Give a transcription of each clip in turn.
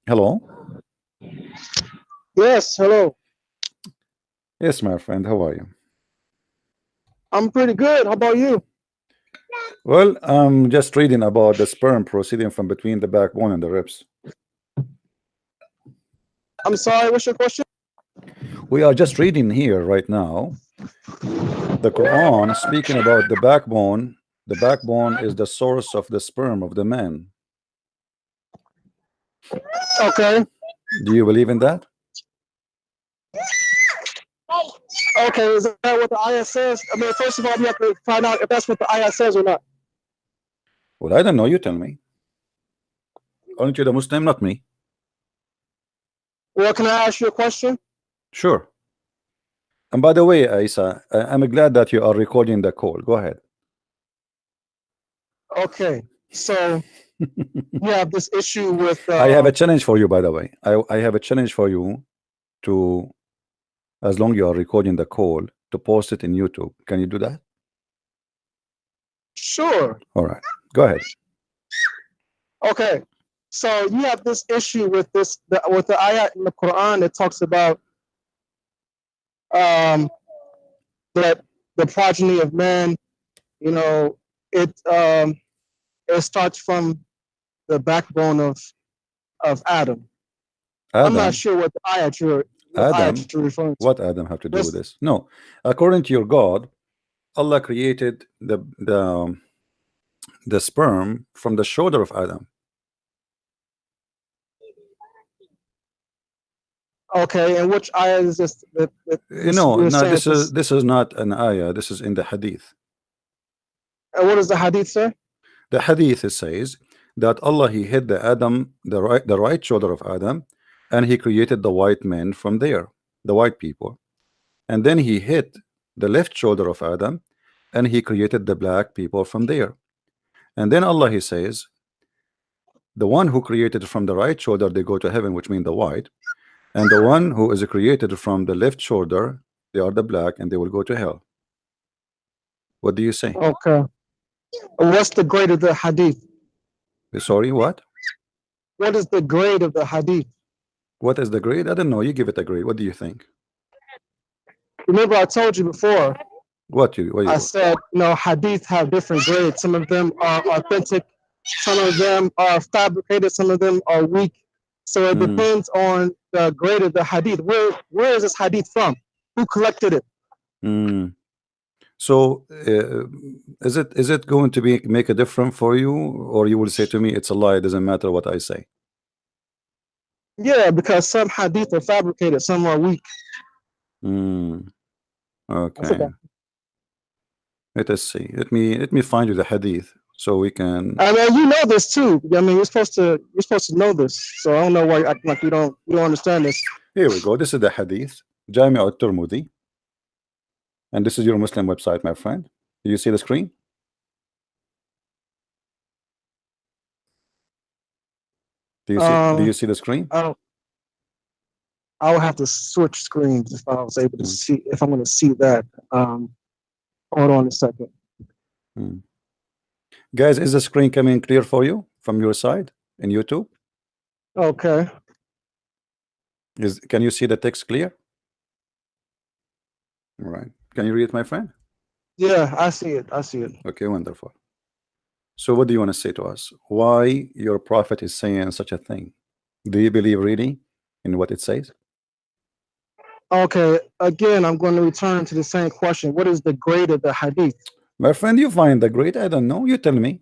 Hello. Yes, hello. Yes, my friend. How are you? I'm pretty good. How about you? Well, I'm just reading about the sperm proceeding from between the backbone and the ribs. I'm sorry, what's your question? We are just reading here right now the Quran speaking about the backbone. The backbone is the source of the sperm of the man. Okay. Do you believe in that? Okay, is that what the ayah says? I mean, first of all, we have to find out if that's what the ayah says or not. Well, I don't know. You tell me. Aren't you the Muslim, not me? Well, can I ask you a question? Sure. And by the way, Isa, I'm glad that you are recording the call. Go ahead. Okay, so you have this issue with. I have a challenge for you, by the way. I have a challenge for you to, as long you are recording the call, to post it in YouTube. Can you do that? Sure. All right. Go ahead. Okay, so you have this issue with with the ayah in the Quran that talks about that the progeny of man. You know, it starts from the backbone of Adam. I'm not Adam. sure what you're Adam. referring to. What Adam have to do with this? No. According to your God, Allah created the sperm from the shoulder of Adam. Okay, and which ayah is this? No, this is not an ayah. This is in the hadith. And what does the hadith say? The hadith says that Allah he hid the right shoulder of Adam, and he created the white men from there, the white people, and then he hit the left shoulder of Adam, and he created the black people from there. And then Allah he says, the one who created from the right shoulder, they go to heaven, which means the white, and the one who is created from the left shoulder, they are the black, and they will go to hell. What do you say? Okay. What's the grade of the hadith? Sorry, what? What is the grade of the hadith? What is the grade? I don't know. You give it a grade. What do you think? Remember, I told you before. What I said, hadith have different grades. Some of them are authentic, some of them are fabricated, some of them are weak. So it depends on the grade of the hadith. Where is this hadith from? Who collected it? So is it going to make a difference for you, or you will say to me it's a lie, it doesn't matter what I say? Yeah, because some hadith are fabricated, some are weak. Okay. Let us see. Let me find you the hadith so we can. I mean, you know this too. I mean, you're supposed to know this. So I don't know why you act like you don't understand this. Here we go. This is the hadith, Jami' al-Tirmidhi, and this is your Muslim website, my friend. Do you see the screen? Do you see the screen? I would have to switch screens if I was able to see, if I'm going to see that. Hold on a second. Guys, is the screen coming clear for you from your side in YouTube? Okay. Can you see the text clear? All right. Can you read it, my friend? Yeah, I see it. I see it. Okay, wonderful. So what do you want to say to us? Why your prophet is saying such a thing? Do you believe really in what it says? Okay, again, I'm going to return to the same question. What is the grade of the hadith? My friend, you find the grade? I don't know. You tell me.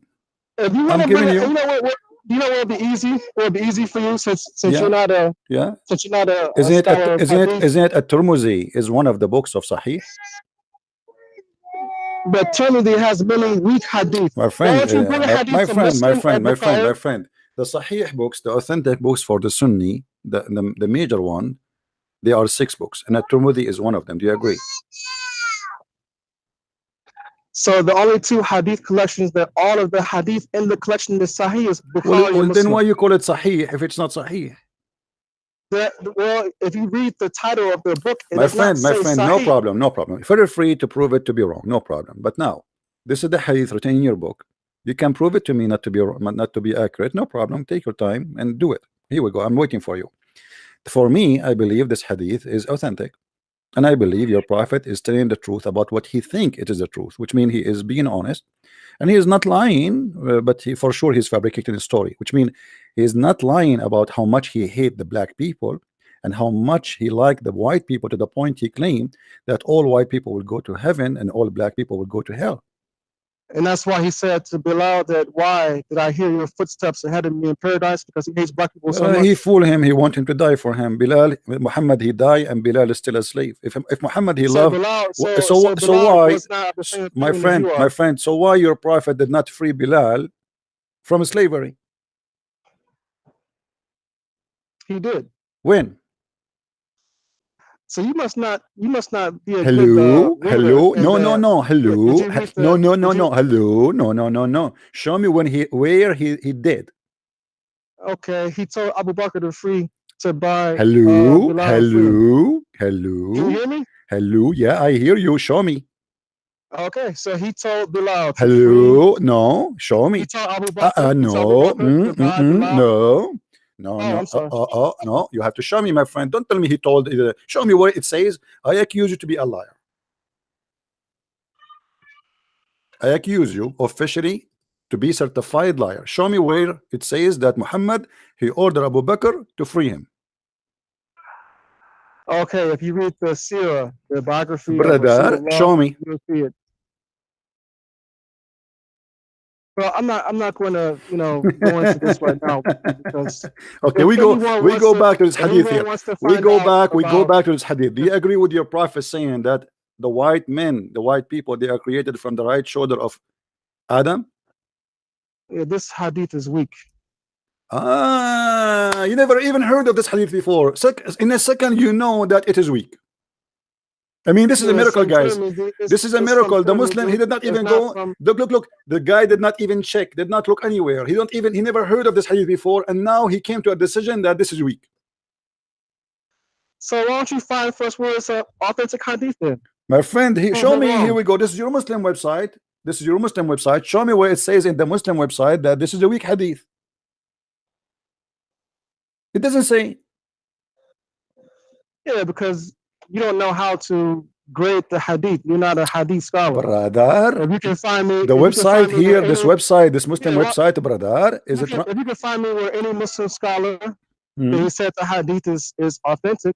If you want to bring it, you know what would be easy? What would be easy for you since you're not a since you're not a isn't it a Tirmidhi is one of the books of Sahih? But Tirmidhi has many weak hadith. My friend, my friend, the Sahih books, the authentic books for the Sunni, the major one, they are 6 books, and At-Tirmidhi is one of them. Do you agree? So the only 2 hadith collections that all of the hadith in the collection is Sahih is Bukhari. Well, then why you call it Sahih if it's not Sahih? Well, if you read the title of the book, my friend, no problem. Feel free to prove it to be wrong, no problem. But now, this is the hadith written in your book. You can prove it to me not to be accurate, no problem. Take your time and do it. Here we go. I'm waiting for you. For me, I believe this hadith is authentic, and I believe your prophet is telling the truth about what he think it is the truth, which means he is being honest, and he is not lying. But he, for sure, he's fabricating a story, which means he is not lying about how much he hate the black people and how much he liked the white people, to the point he claimed that all white people will go to heaven and all black people will go to hell. And that's why he said to Bilal that, why did I hear your footsteps ahead of me in paradise? Because he hates black people so much. He fooled him. He wanted him to die for him. Bilal, Muhammad, he died, and Bilal is still a slave. If Muhammad he loved, so why, my friend, so why your prophet did not free Bilal from slavery? He did. When? So you must not be a hello, good, hello, no, hello, no. Show me when where he did. Okay, he told Abu Bakr to free, to buy. Hello. Can you hear me? Hello, yeah, I hear you. Show me. Okay, so he told Bilal. Hello, no, show me. He told Abu Bakr. No. No, you have to show me, my friend. Don't tell me he told. Show me where it says, I accuse you to be a liar. I accuse you officially to be certified liar. Show me where it says that Muhammad, he ordered Abu Bakr to free him. Okay, if you read the Sirah, the biography brother, of show me. You'll see it. Well, I'm not going to, go into this right now because. Okay, we go back to this hadith here. We go back to this hadith. Do you agree with your prophet saying that the white men, the white people, they are created from the right shoulder of Adam? Yeah, this hadith is weak. You never even heard of this hadith before. In a second, you know that it is weak. I mean, this is a miracle, guys. This is a miracle. The Muslim, he did not even go. Look. The guy did not even check, did not look anywhere. He never heard of this hadith before, and now he came to a decision that this is weak. So why don't you find first where it's an authentic hadith then? My friend, show me. Here we go. This is your Muslim website. Show me where it says in the Muslim website that this is a weak hadith. It doesn't say. Yeah, because you don't know how to grade the hadith. You're not a hadith scholar. Brother, if you can find me the website here, this Muslim website, brother, is if you can find me where any Muslim scholar who said the hadith is authentic,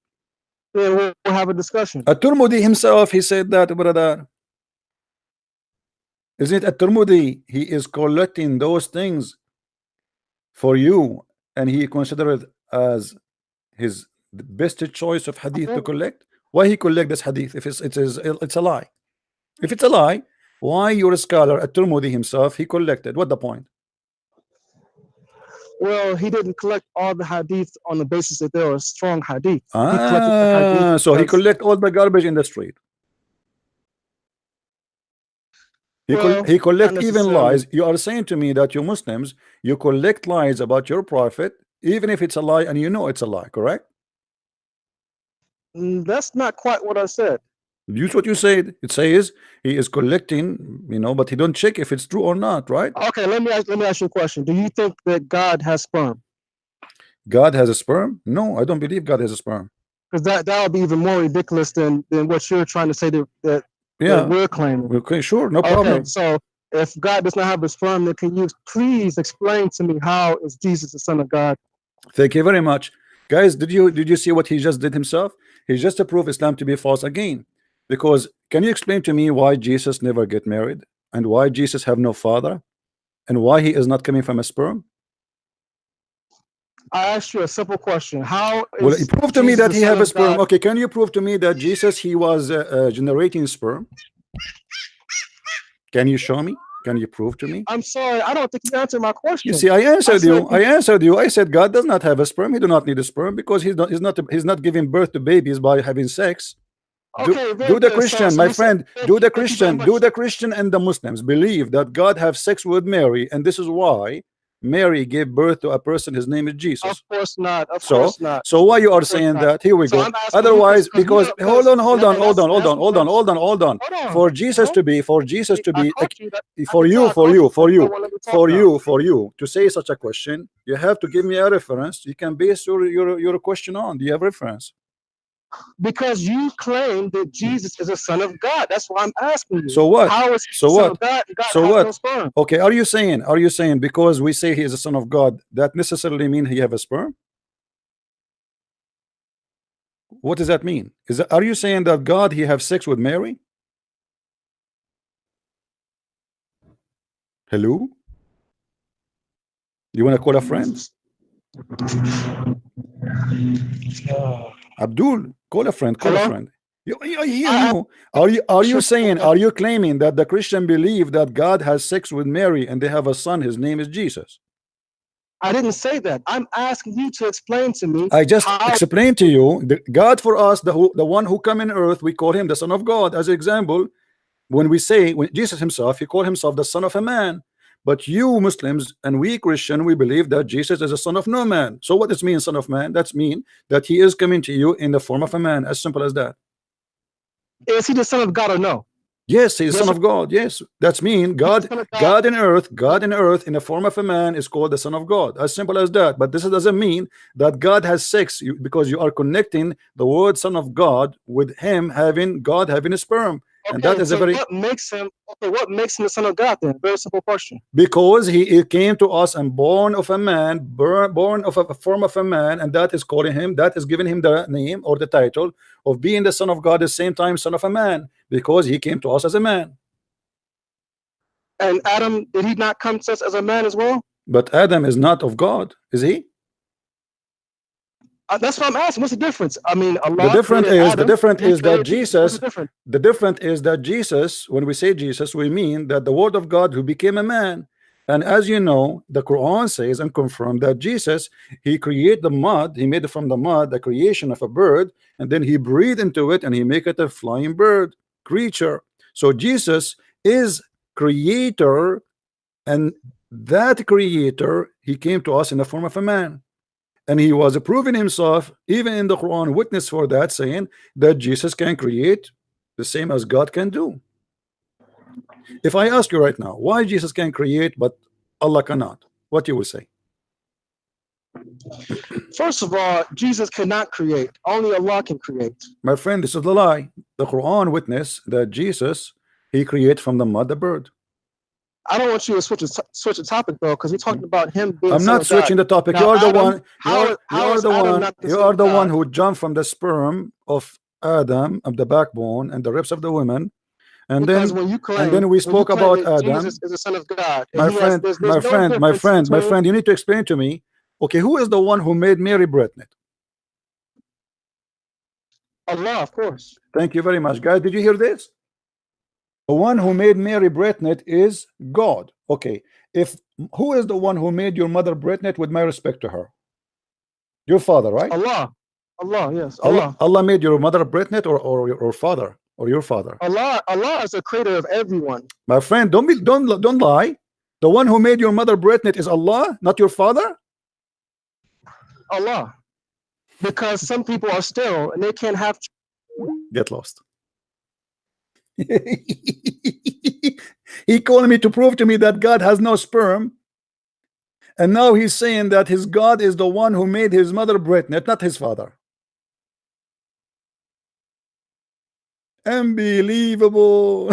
then we'll have a discussion. At-Tirmidhi himself, he said that, brother. Isn't it At-Tirmidhi? He is collecting those things for you, and he considered it as his best choice of hadith to collect. Why he collect this hadith if it's a lie? If it's a lie, why your scholar At-Tirmidhi himself he collected? What the point? Well, he didn't collect all the hadith on the basis that there were strong hadith. He collect all the garbage in the street. He collect even lies. You are saying to me that you Muslims, you collect lies about your prophet, even if it's a lie and you know it's a lie, correct? That's not quite what I said. Use what you said. It says he is collecting, but he don't check if it's true or not, right? Okay, let me ask you a question. Do you think that God has sperm? God has a sperm? No, I don't believe God has a sperm. Because that would be even more ridiculous than what you're trying to say that we're claiming. Okay, sure, no problem. Okay, so if God does not have a sperm, then can you please explain to me how is Jesus the Son of God? Thank you very much. Guys, did you see what he just did himself? He just proved Islam to be false again. Because can you explain to me why Jesus never get married, and why Jesus have no father, and why he is not coming from a sperm? I asked you a simple question. Well, prove to me that he have a sperm. Okay, can you prove to me that Jesus he was generating sperm? Can you show me? Can you prove to me? I'm sorry, I don't think you answered my question. You see, I answered you. I said God does not have a sperm. He do not need a sperm because he's not giving birth to babies by having sex. Okay, do the Christian, my friend. Do the Christian and the Muslims believe that God have sex with Mary, and this is why Mary gave birth to a person, his name is Of Jesus. course not. Of So course not. so why you are Of course saying not. that? Here we So go. I'm asking you, Otherwise, because hold on, and for Jesus to be, I caught you. That I for can tell you, I caught you. for You you, don't want to let me talk now. for you to say such a question, you have to give me a reference. You can base your question on. Do you have reference? Because you claim that Jesus is a son of God. That's why I'm asking you. So what? How is he So the son what? of God? And God So has what? no sperm. Okay, are you saying because we say he is a son of God, that necessarily mean he have a sperm? What does that mean? Are you saying that God he have sex with Mary? Hello? You want to call a friend? Abdul, call a friend, call a Hello? friend. I hear you. Are you saying, are you claiming that the Christian believe that God has sex with Mary and they have a son, his name is Jesus? I didn't say that. I'm asking you to explain to me. I just how explained to you God for us, the one who come in earth, we call him the Son of God. As an example, when we say, when Jesus himself, he called himself the son of a man. But you Muslims and we Christian, we believe that Jesus is a son of no man. So what does mean son of man? That's mean that he is coming to you in the form of a man, as simple as that. Is he the son of God or no? Yes, he's Yes, son sir. of God. Yes, that's mean He's the God, son of God. God in earth in the form of a man is called the son of God. As simple as that. But this doesn't mean that God has sex, because you are connecting the word son of God with him having God having a sperm. And that Okay, is a so very, what makes him the son of God then? Very simple question. because he came to us and born of a man, born of a form of a man, and that is calling him, that is giving him the name or the title of being the son of God, at the same time son of a man, because he came to us as a man. And Adam, did he not come to us as a man as well? But Adam is not of God, is he? That's what I'm asking. What's the difference? I mean, Allah The difference created is Adam, the difference and he is that created Jesus. What's Jesus, the difference? the difference is that Jesus, when we say Jesus, we mean that the word of God who became a man. And as you know, the Quran says and confirmed that Jesus, he created the mud, he made it from the mud, the creation of a bird, and then he breathed into it and he make it a flying bird creature. So Jesus is creator, and that creator, he came to us in the form of a man. And he was proving himself, even in the Quran, witness for that, saying that Jesus can create the same as God can do. If I ask you right now, why Jesus can create but Allah cannot, what you will say? First of all, Jesus cannot create. Only Allah can create. My friend, this is the lie. The Quran witness that Jesus, he created from the mud a bird. I don't want you to switch the topic though, because we're talking about him being I'm son not of God. switching the topic. Now, You are the Adam, one. how is Adam not the You son are of the one God? who jumped from the sperm of Adam, of the backbone and the ribs of the women. And Because then when you claim we spoke about that Adam. Jesus is the son of God, and My he has friend, there's my no friend, my difference friend, my between friend, you need to explain to me. Okay, who is the one who made Mary pregnant? Allah, of course. Thank you very much, guys. Did you hear this? The one who made Mary pregnant is God. Okay, if who is the one who made your mother pregnant, with my respect to her? Your father, right? Allah. Allah, yes. Allah made your mother pregnant, or father, or your father? Allah is the creator of everyone. My friend, don't lie. The one who made your mother pregnant is Allah, not your father. Allah. Because some people are sterile and they can't have. Get lost. He called me to prove to me that God has no sperm, and now he's saying that his God is the one who made his mother pregnant, not his father. Unbelievable.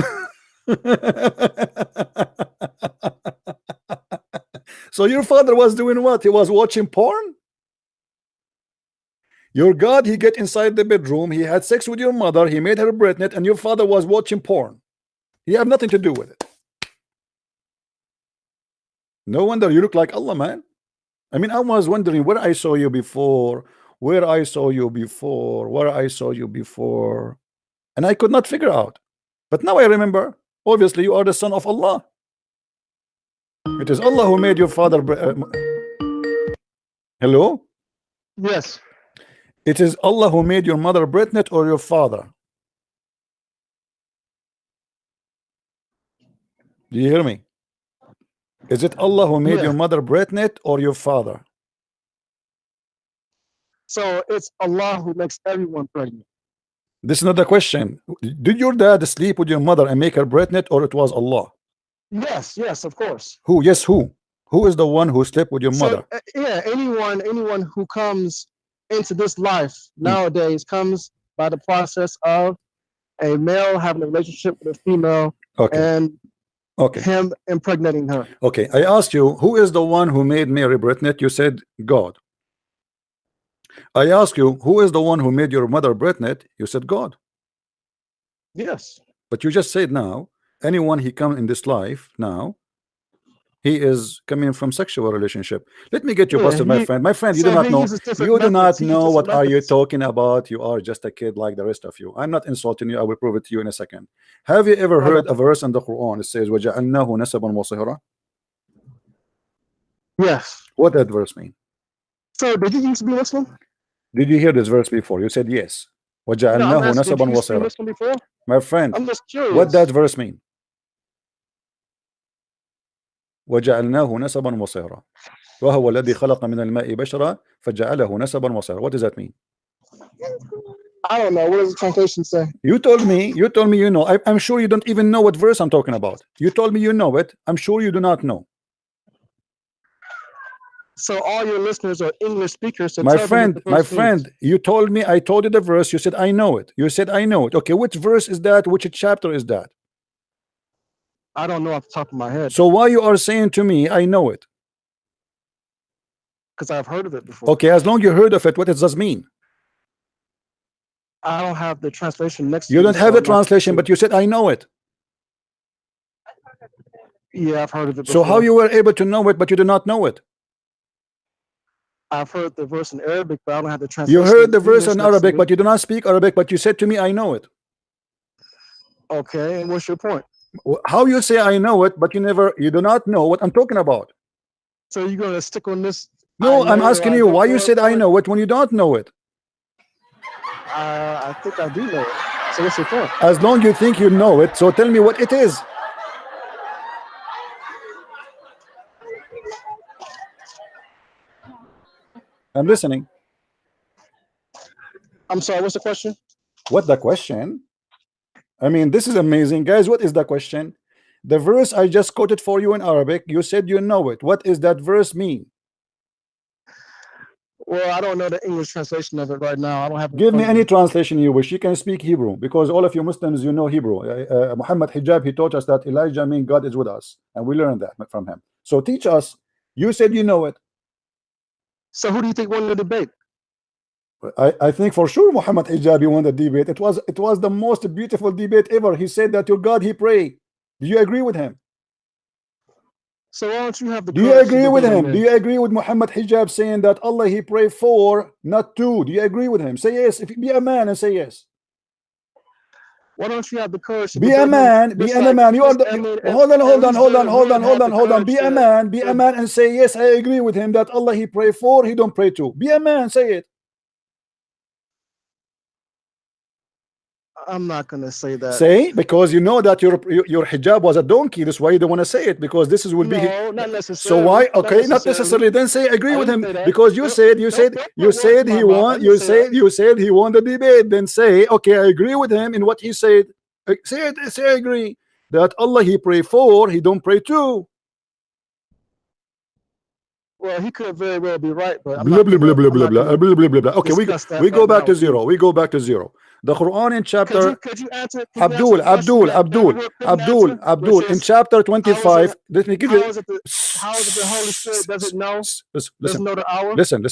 So your father was doing what? He was watching porn? Your God, he get inside the bedroom, he had sex with your mother, he made her pregnant, and your father was watching porn. He have nothing to do with it. No wonder you look like Allah, man. I mean, I was wondering where I saw you before, where I saw you before, where I saw you before, and I could not figure out. But now I remember. Obviously, you are the son of Allah. It is Allah who made your father. Hello? Yes. It is Allah who made your mother pregnant, or your father? Do you hear me? Is it Allah who made Yeah. your mother pregnant or your father? So it's Allah who makes everyone pregnant. This is not the question. Did your dad sleep with your mother and make her pregnant, or it was Allah? Yes, yes, of course. Who? Yes, who? Who is the one who slept with your So mother? yeah, anyone who comes into this life nowadays comes by the process of a male having a relationship with a female and him impregnating her. Okay, I asked you, who is the one who made Mary pregnant? You said God. I asked you, who is the one who made your mother pregnant? You said God. Yes. But you just said now, anyone he come in this life now, he is coming from sexual relationship. Let me get you busted, my friend. My friend, you do not know. You do not know what are you talking about. You are just a kid like the rest of you. I'm not insulting you. I will prove it to you in a second. Have you ever heard a verse in the Quran? It says, وَجَعَلْنَاهُ نَسَبًا وَصِهْرًا. Yes. What that verse mean? So did you used to be Muslim? Did you hear this verse before? You said yes. وَجَعَلْنَاهُ نَسَبًا وَصِهْرًا. My friend, I'm just curious. what that verse mean? وجعلناه نسبا وصهرا وهو الذي خلق من الماء بشرا فجعله نسبا وصهرا. What does that mean? I don't know. What does the translation say? You told me you know. I'm sure you don't even know what verse I'm talking about. You told me you know it. I'm sure you do not know. So all your listeners are English speakers. So my friend, you told me, I told you the verse. You said I know it. You said I know it. Okay, which verse is that? Which chapter is that? I don't know off the top of my head. So why you are saying to me I know it? Because I've heard of it before. Okay, as long you heard of it, what does this mean? I don't have the translation next to you. You don't have the translation, but you said I know it. Yeah, I've heard of it before. So how you were able to know it, but you do not know it? I've heard the verse in Arabic, but I don't have the translation. You heard the verse in Arabic, but you do not speak Arabic, but you said to me, I know it. Okay, and what's your point? How you say I know it, but you do not know what I'm talking about. So you're gonna stick on this? No, I'm asking you why you said I know it when you don't know it. I think I do know it. So what's your point? As long you think you know it, so tell me what it is. I'm listening. I'm sorry, what's the question? What the question? I mean, this is amazing, guys. What is the question? The verse I just quoted for you in Arabic, you said you know it. What is that verse mean? Well, I don't know the English translation of it right now. I don't have. Give me any translation you wish. You can speak Hebrew because all of you Muslims, you know Hebrew. Muhammad Hijab, he taught us that Elijah means God is with us, and we learned that from him. So teach us. You said you know it. So who do you think won the debate? I think for sure Muhammad Hijabi won the debate. It was the most beautiful debate ever. He said that your God he pray. Do you agree with him? So why don't you have the? Do you agree with him? Do you agree with Muhammad Hijab saying that Allah he pray for, not two? Do you agree with him? Say yes. If you be a man and say yes. Why don't you have the courage to be a man? Be a man. You are the, hold on. Be a man. Be a man and say yes. I agree with him that Allah he pray for, he don't pray to. Be a man. Say it. I'm not gonna say that. Say, because you know that your hijab was a donkey. That's why you don't want to say it, because this is will be. No, not necessarily. So why? Okay, not necessarily. Then say agree with him, because you said he won. You said he won the debate. Then say okay, I agree with him in what he said. Say it. Say I agree that Allah he pray for, he don't pray to. Well, he could very well be right, but I'm blah, not blah, gonna, blah, I'm blah, not blah, blah, blah, blah, blah. Okay, we go back to zero. We go back to zero. The Quran in chapter. Could you answer? Abdul, in chapter 25. Let me give you. How is it the Holy Spirit doesn't know? Doesn't know the hour? Listen.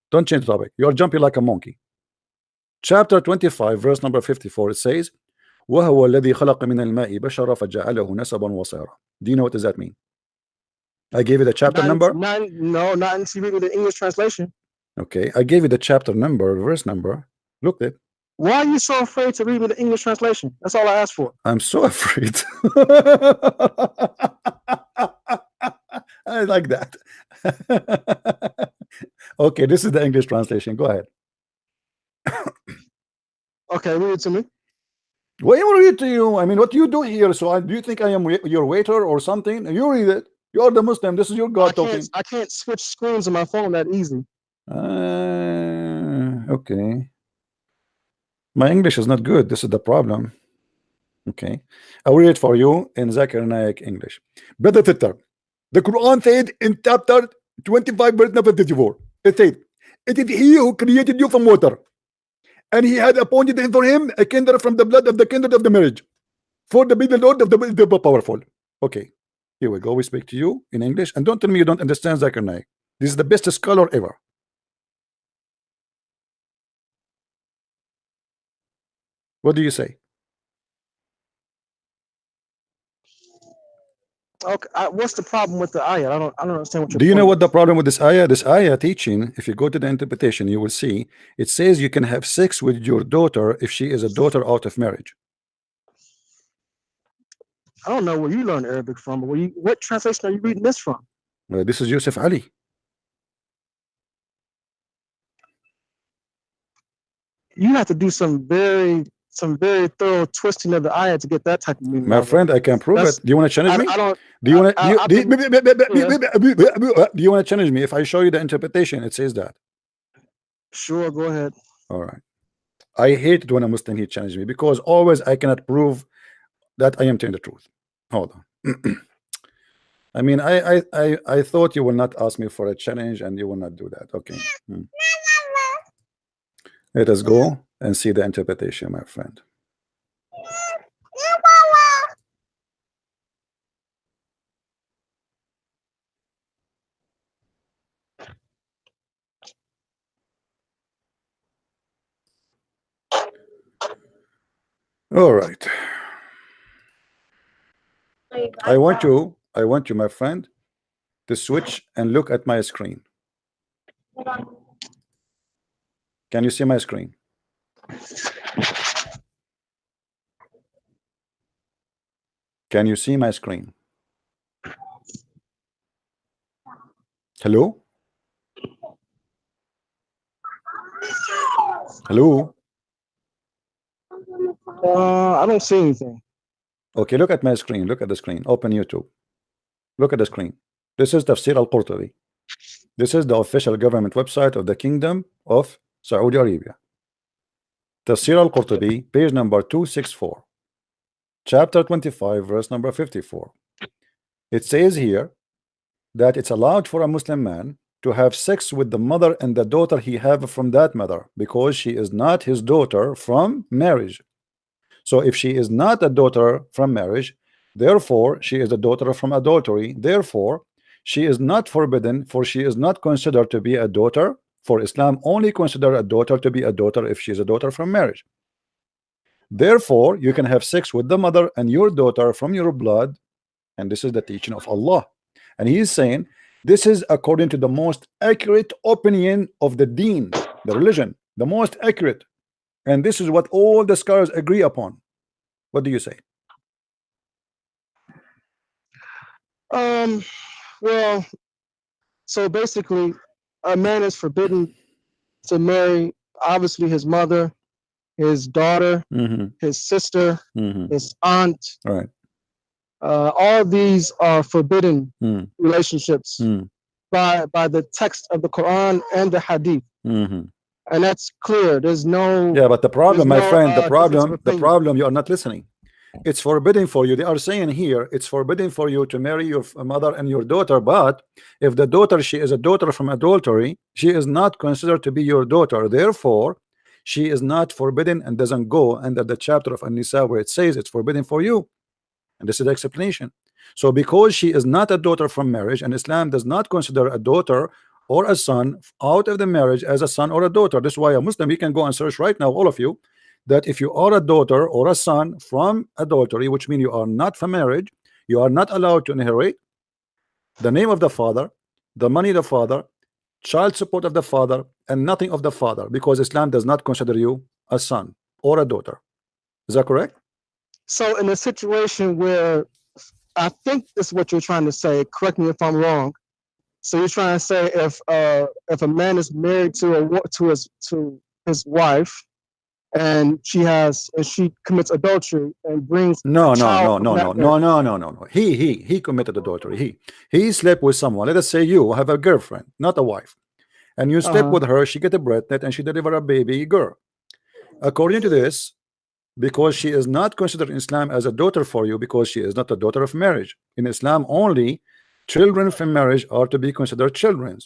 Don't change the topic. You are jumping like a monkey. Chapter 25, verse number 54. It says, وَهُوَ الَّذِي خَلَقَ مِنَ الْمَاءِ بَشَرًا فَجَعَلَهُ نَسَبًا وَصِهْرًا. Do you know what does that mean? I gave you the chapter number. No, not until you read the English translation. Okay, I gave you the chapter number, verse number. Look at it. Why are you so afraid to read me the English translation? That's all I asked for. I'm so afraid. I like that. Okay, this is the English translation. Go ahead. Okay, read it to me. Why am I read to you? I mean, what do you do here? So do you think I am your waiter or something? You read it. You are the Muslim. This is your God talking. I can't switch screens on my phone that easy. Okay. My English is not good. This is the problem. Okay. I'll read it for you in Zakir Naik English. Brother Titter, the Quran said in chapter 25, verse number 54, it said, it is he who created you from water, and he had appointed for him a kindred from the blood of the kindred of the marriage, for the be the Lord of the powerful. Okay. Here we go. We speak to you in English, and don't tell me you don't understand Zakir Naik. This is the best scholar ever. What do you say? Okay, what's the problem with the ayah? I don't understand what you're. Do you know what the problem with this ayah? This ayah teaching, if you go to the interpretation, you will see it says you can have sex with your daughter if she is a daughter out of marriage. I don't know where you learned Arabic from, but what translation are you reading this from? This is Yusuf Ali. You have to do some very thorough twisting of the ayah to get that type of meaning. My friend, I can prove it. Do you want to challenge me? I don't. Do you want to? Do you want to challenge me if I show you the interpretation? It says that. Sure, go ahead. All right. I hate it when a Muslim he challenge me because always I cannot prove that I am telling the truth. Hold on. I mean, I thought you will not ask me for a challenge and you will not do that. Okay. Let us go and see the interpretation, my friend. All right. I want you, my friend, to switch and look at my screen. Can you see my screen? Can you see my screen? Hello? Hello? I don't see anything. Okay, look at my screen. Look at the screen. Open YouTube. Look at the screen. This is Tafsir al-Qurtubi. This is the official government website of the Kingdom of Saudi Arabia. Tafsir al-Qurtubi, page number 264. Chapter 25, verse number 54. It says here that it's allowed for a Muslim man to have sex with the mother and the daughter he have from that mother because she is not his daughter from marriage. So if she is not a daughter from marriage, therefore she is a daughter from adultery. Therefore, she is not forbidden, for she is not considered to be a daughter. For Islam only consider a daughter to be a daughter if she is a daughter from marriage. Therefore, you can have sex with the mother and your daughter from your blood, and this is the teaching of Allah. And he is saying this is according to the most accurate opinion of the deen, the religion, the most accurate. And this is what all the scholars agree upon. What do you say? Well, so basically, a man is forbidden to marry, obviously, his mother, his daughter, his sister, his aunt. Right. All these are forbidden relationships by the text of the Quran and the Hadith. And that's clear. There's no. Yeah, but the problem, my friend, the problem, you are not listening. It's forbidden for you. They are saying here, it's forbidden for you to marry your mother and your daughter. But if the daughter, she is a daughter from adultery, she is not considered to be your daughter. Therefore, she is not forbidden and doesn't go under the chapter of An-Nisa where it says it's forbidden for you. And this is the explanation. So because she is not a daughter from marriage, and Islam does not consider a daughter or a son out of the marriage as a son or a daughter. This is why a Muslim, you can go and search right now, all of you, that if you are a daughter or a son from adultery, which means you are not from marriage, you are not allowed to inherit the name of the father, the money of the father, child support of the father, and nothing of the father, because Islam does not consider you a son or a daughter. Is that correct? So in a situation where, I think this is what you're trying to say, correct me if I'm wrong. So you're trying to say if a man is married to his wife, and she commits adultery and brings No, a no, child no, from no, no, that no, marriage. no, no, no, no. He committed adultery. He slept with someone. Let us say you have a girlfriend, not a wife, and you slept Uh-huh. with her. She get a pregnant and she deliver a baby girl. According to this, because she is not considered in Islam as a daughter for you, because she is not a daughter of marriage. In Islam, only children from marriage are to be considered children.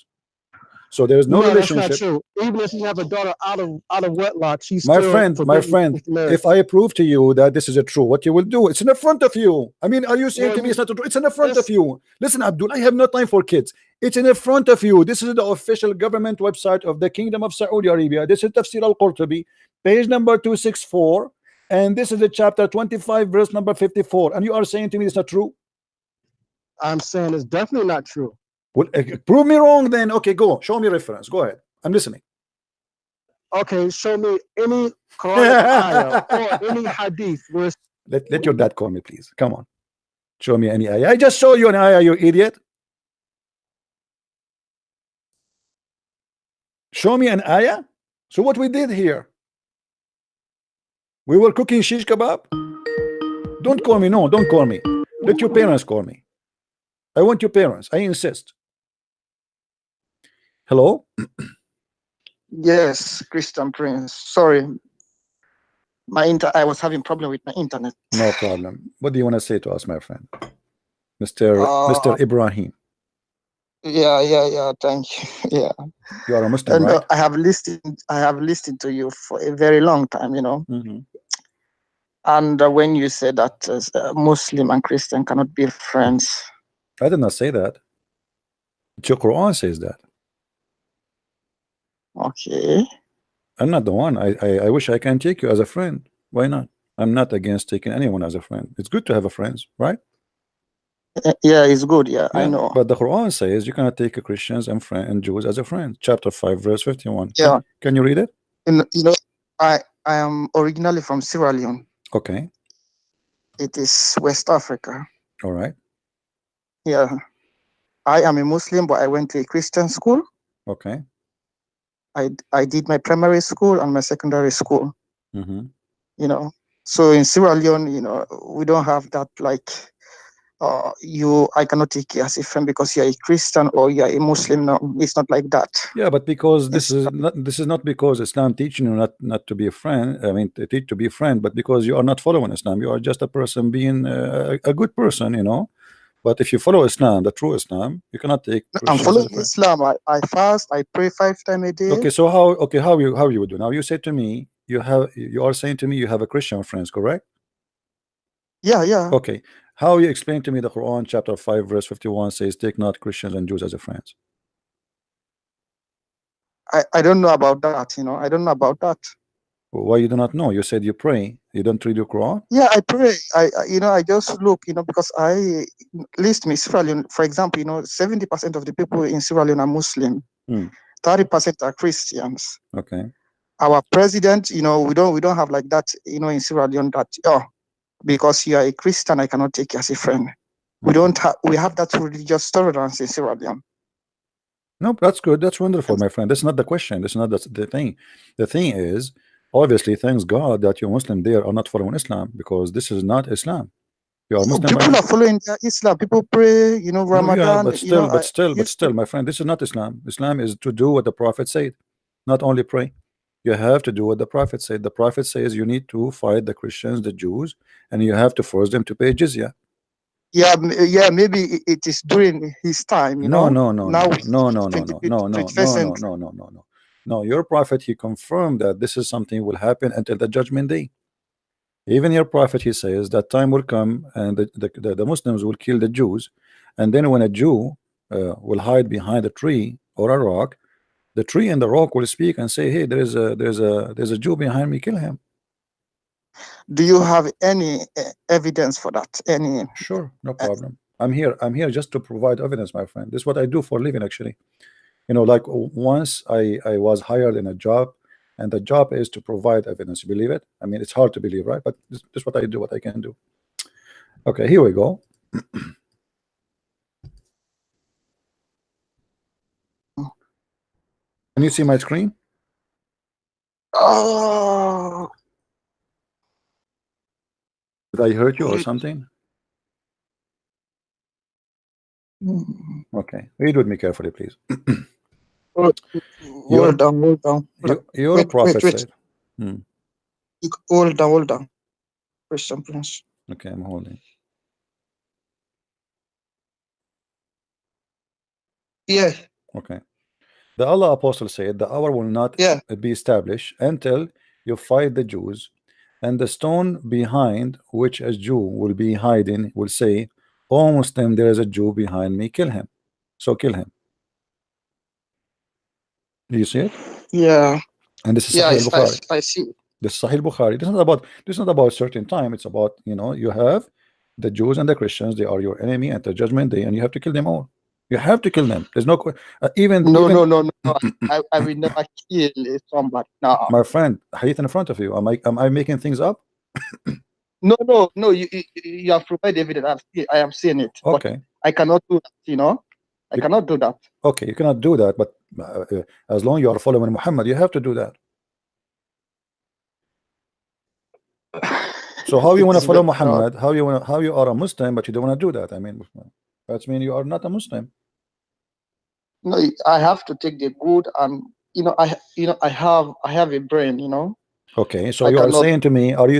So there is no No, that's not relationship. true. Even if you have a daughter out of wedlock, she's still My forbidden friend, with marriage. if I prove to you that this is a true, what you will do? It's in the front of you. I mean, are you saying Well, to me you it's not true? It's in the front of this you. Listen, Abdul, I have no time for kids. It's in the front of you. This is the official government website of the Kingdom of Saudi Arabia. This is Tafsir al-Qurtubi, page number 264, and this is the chapter 25, verse number 54. And you are saying to me it's not true? I'm saying is definitely not true. Well, prove me wrong then. Okay, go. Show me reference. Go ahead. I'm listening. Okay, show me any Quranic ayah or any hadith where Let your dad call me, please. Come on. Show me any ayah. I just show you an ayah, you idiot. Show me an ayah. So what we did here, we were cooking shish kebab. Don't call me. No, don't call me. Let your parents call me. I want your parents. I insist. Hello? Yes, Christian Prince. Sorry, I was having problem with my internet. No problem. What do you want to say to us, my friend? Mr. Uh, Ibrahim. yeah. Thank you. Yeah, You are a Muslim, and right? I have listened to you for a very long time. And when you said that Muslim and Christian cannot be friends, I did not say that. Your Quran says that. okay. I'm not the one. I wish I can take you as a friend. Why not? I'm not against taking anyone as a friend. It's good to have a friends, right? Yeah, it's good. Yeah, I Yeah, know. but the Quran says you cannot take Christians and Jews as a friend. Chapter 5, verse 51. Yeah, Can you read it? I am originally from Sierra Leone. Okay. It is West Africa. All right. Yeah, I am a Muslim, but I went to a Christian school. Okay. I did my primary school and my secondary school. Mm-hmm. So in Sierra Leone, we don't have that like I cannot take you as a friend because you're a Christian or you're a Muslim. No, it's not like that. Yeah, but because It's this is not because Islam teaching you not to be a friend. I mean, to teach to be a friend, but because you are not following Islam. You are just a person being a good person. But if you follow Islam, the true Islam, you cannot take I'm Christians as following a friend. Islam. I fast. I pray 5 times a day. Okay, so how you would do? Now you say to me you are saying to me you have a Christian friends, correct? Yeah. Okay. How you explain to me the Quran chapter 5 verse 51 says take not Christians and Jews as a friends? I don't know about that. I don't know about that. Why you do not know? You said you pray. You don't read your Quran? Yeah, I pray. I just look. Because I list me Sierra Leone, for example. 70% of the people in Sierra Leone are Muslim. 30% are Christians. Okay. Our president, we don't have like that, in Sierra Leone that because you are a Christian, I cannot take you as a friend. We have that religious tolerance in Sierra Leone. No, that's good. That's wonderful, my friend. That's not the question. That's not the thing. The thing is, obviously, thanks God that you Muslim there are not following Islam because this is not Islam. You are Muslim by People are following Islam. People pray, No, yeah, Ramadan. but still, my friend, this is not Islam. Islam is to do what the Prophet said, not only pray. You have to do what the Prophet said. The Prophet says you need to fight the Christians, the Jews, and you have to force them to pay jizya. Yeah, maybe it is during his time, No. Now No, your prophet he confirmed that this is something will happen until the judgment day. Even your prophet he says that time will come and the Muslims will kill the Jews, and then when a Jew will hide behind a tree or a rock, the tree and the rock will speak and say, hey, there's a Jew behind me, kill him. Do you have any evidence for that? Any? Sure, no problem. I'm here just to provide evidence, my friend. This is what I do for a living, actually. Like once I was hired in a job, and the job is to provide evidence. You believe it? I mean, it's hard to believe, right? But this is what I do, what I can do. Okay, here we go. Can you see my screen? Oh, Did I hurt you or something? mm. Okay, read with me carefully, please. Hold Your down, hold down. your Wait, prophet wait. said. Hold down. Christian Prince. Okay, I'm holding. Yeah, Okay. The Allah Apostle said, the hour will not yeah. be established until you fight the Jews, and the stone behind which a Jew will be hiding will say, "O Muslim, there is a Jew behind me, kill him." So kill him. Do you see it? Yeah, And this is yeah, Sahih al-Bukhari. I see. This is Sahih al-Bukhari. This is not about a certain time. It's about, you know, you have the Jews and the Christians. They are your enemy at the judgment day, and you have to kill them all. You have to kill them. There's no even No, even no, no, no. I will never kill somebody. No, my friend, hadith in front of you. Am I making things up? no, no, no. You have provided evidence. I am seeing it. Okay. But I cannot do that. You know, I cannot do that. Okay, you cannot do that, but as long as you are following Muhammad, you have to do that. So how you want to follow Muhammad? How you are a Muslim, but you don't want to do that? I mean, that means you are not a Muslim. No, I have to take the good, and I have a brain. You know. Okay, so are you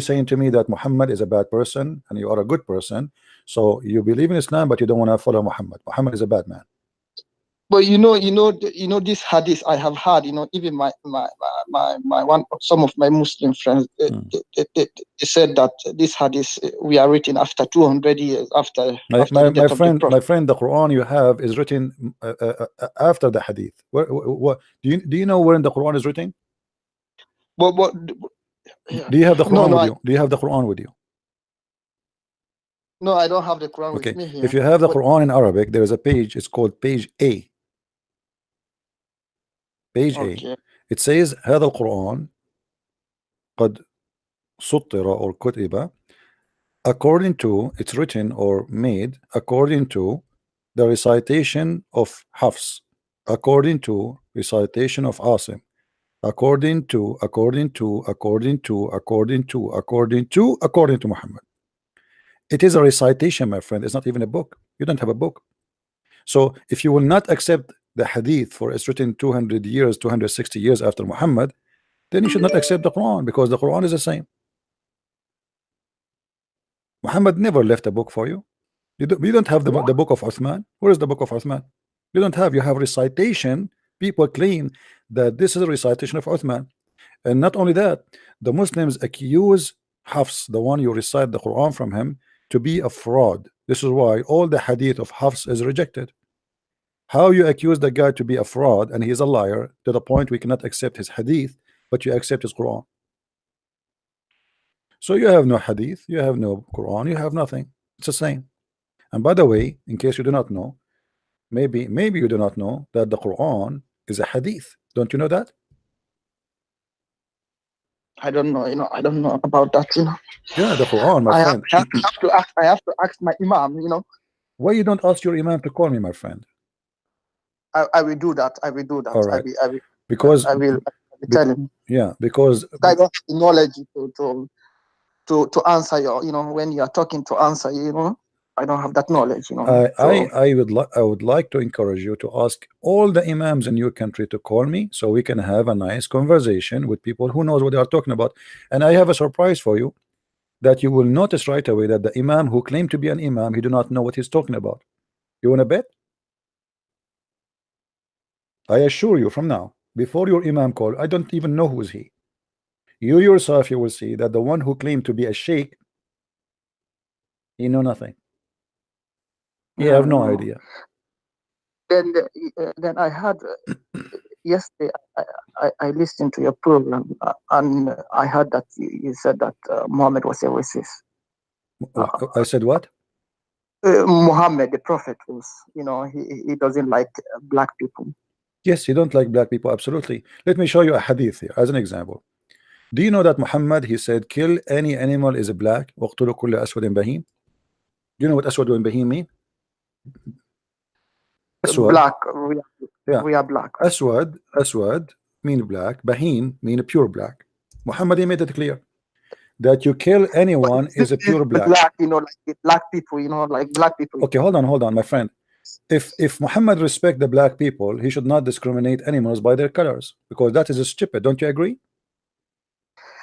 saying to me that Muhammad is a bad person and you are a good person? So you believe in Islam, but you don't want to follow Muhammad. Muhammad is a bad man. But this hadith I have had, even some of my Muslim friends, they said that this hadith we are written after 200 years after my friend, the Quran you have is written after the hadith. What do you know where in the Quran is written? Do you have the Quran with you? Do you have the Quran with you? No, I don't have the Quran with me here. If you have the Quran in Arabic, there is a page. It's called page A. Page A. It says هذا القرآن قد سطر or كتب according to, it's written or made according to the recitation of Hafs, according to recitation of Asim, according to Muhammad. It is a recitation, my friend. It's not even a book. You don't have a book. So if you will not accept the hadith for it's written 200 years, 260 years after Muhammad, then you should not accept the Quran, because the Quran is the same. Muhammad never left a book for you. You don't have the book of Uthman. Where is the book of Uthman? You don't have. You have recitation. People claim that this is a recitation of Uthman. And not only that, the Muslims accuse Hafs, the one you recite the Quran from him, to be a fraud. This is why all the hadith of Hafs is rejected. How you accuse the guy to be a fraud and he is a liar to the point we cannot accept his hadith, but you accept his Quran. So you have no hadith, you have no Quran, you have nothing. It's the same. And by the way, in case you do not know, maybe you do not know that the Quran is a hadith. Don't you know that? I don't know. I don't know about that. Yeah, the Quran, my friend. I have to ask my Imam. Why you don't ask your Imam to call me, my friend? I will do that. I will do that. All right. I will because I will tell him. Yeah, because I don't have the knowledge to answer your. When you are talking to answer, I don't have that knowledge. I would like to encourage you to ask all the Imams in your country to call me so we can have a nice conversation with people who knows what they are talking about. And I have a surprise for you, that you will notice right away that the Imam who claimed to be an Imam, he do not know what he's talking about. You want to bet? I assure you from now, before your Imam call, I don't even know who is he. You yourself, you will see that the one who claimed to be a sheikh, he know nothing. He have no idea. Then I had yesterday I listened to your program and I heard that you said that Muhammad was a racist. I said what? Muhammad, the prophet, was, he doesn't like black people. Yes, he don't like black people, absolutely. Let me show you a hadith here as an example. Do you know that Muhammad, he said, kill any animal is black. وَاقْتُلُوا كُلَّ أَسْوَدٍ بَهِيمٍ. Do you know what aswad and bahim mean? Aswad. Black. Yeah. We are black. Aswad mean black, Bahim mean pure black. Muhammad, he made it clear that you kill anyone is a pure black. Black, you know, like black people, you know, like black people. Okay, hold on, my friend. If Muhammad respect the black people, he should not discriminate animals by their colors, because that is stupid. Don't you agree?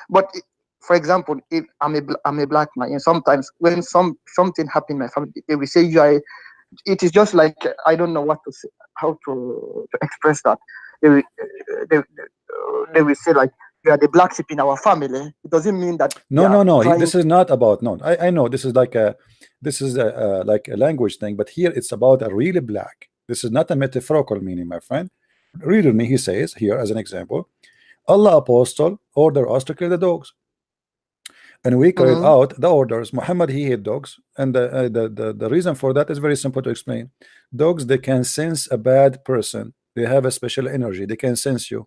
But for example, if I'm a black man, and sometimes when something happen in my family, they will say you are. It is just like, I don't know what to say, how to express that. They will say like, you are the black sheep in our family. It doesn't mean that. No. This is not about no. I know this is like a like a language thing, but here it's about a really black. This is not a metaphorical meaning, my friend. Read with me. He says here as an example, Allah apostle order us to kill the dogs, and we carried out the orders. Muhammad, he hate dogs, and the reason for that is very simple to explain. Dogs, they can sense a bad person. They have a special energy. They can sense you.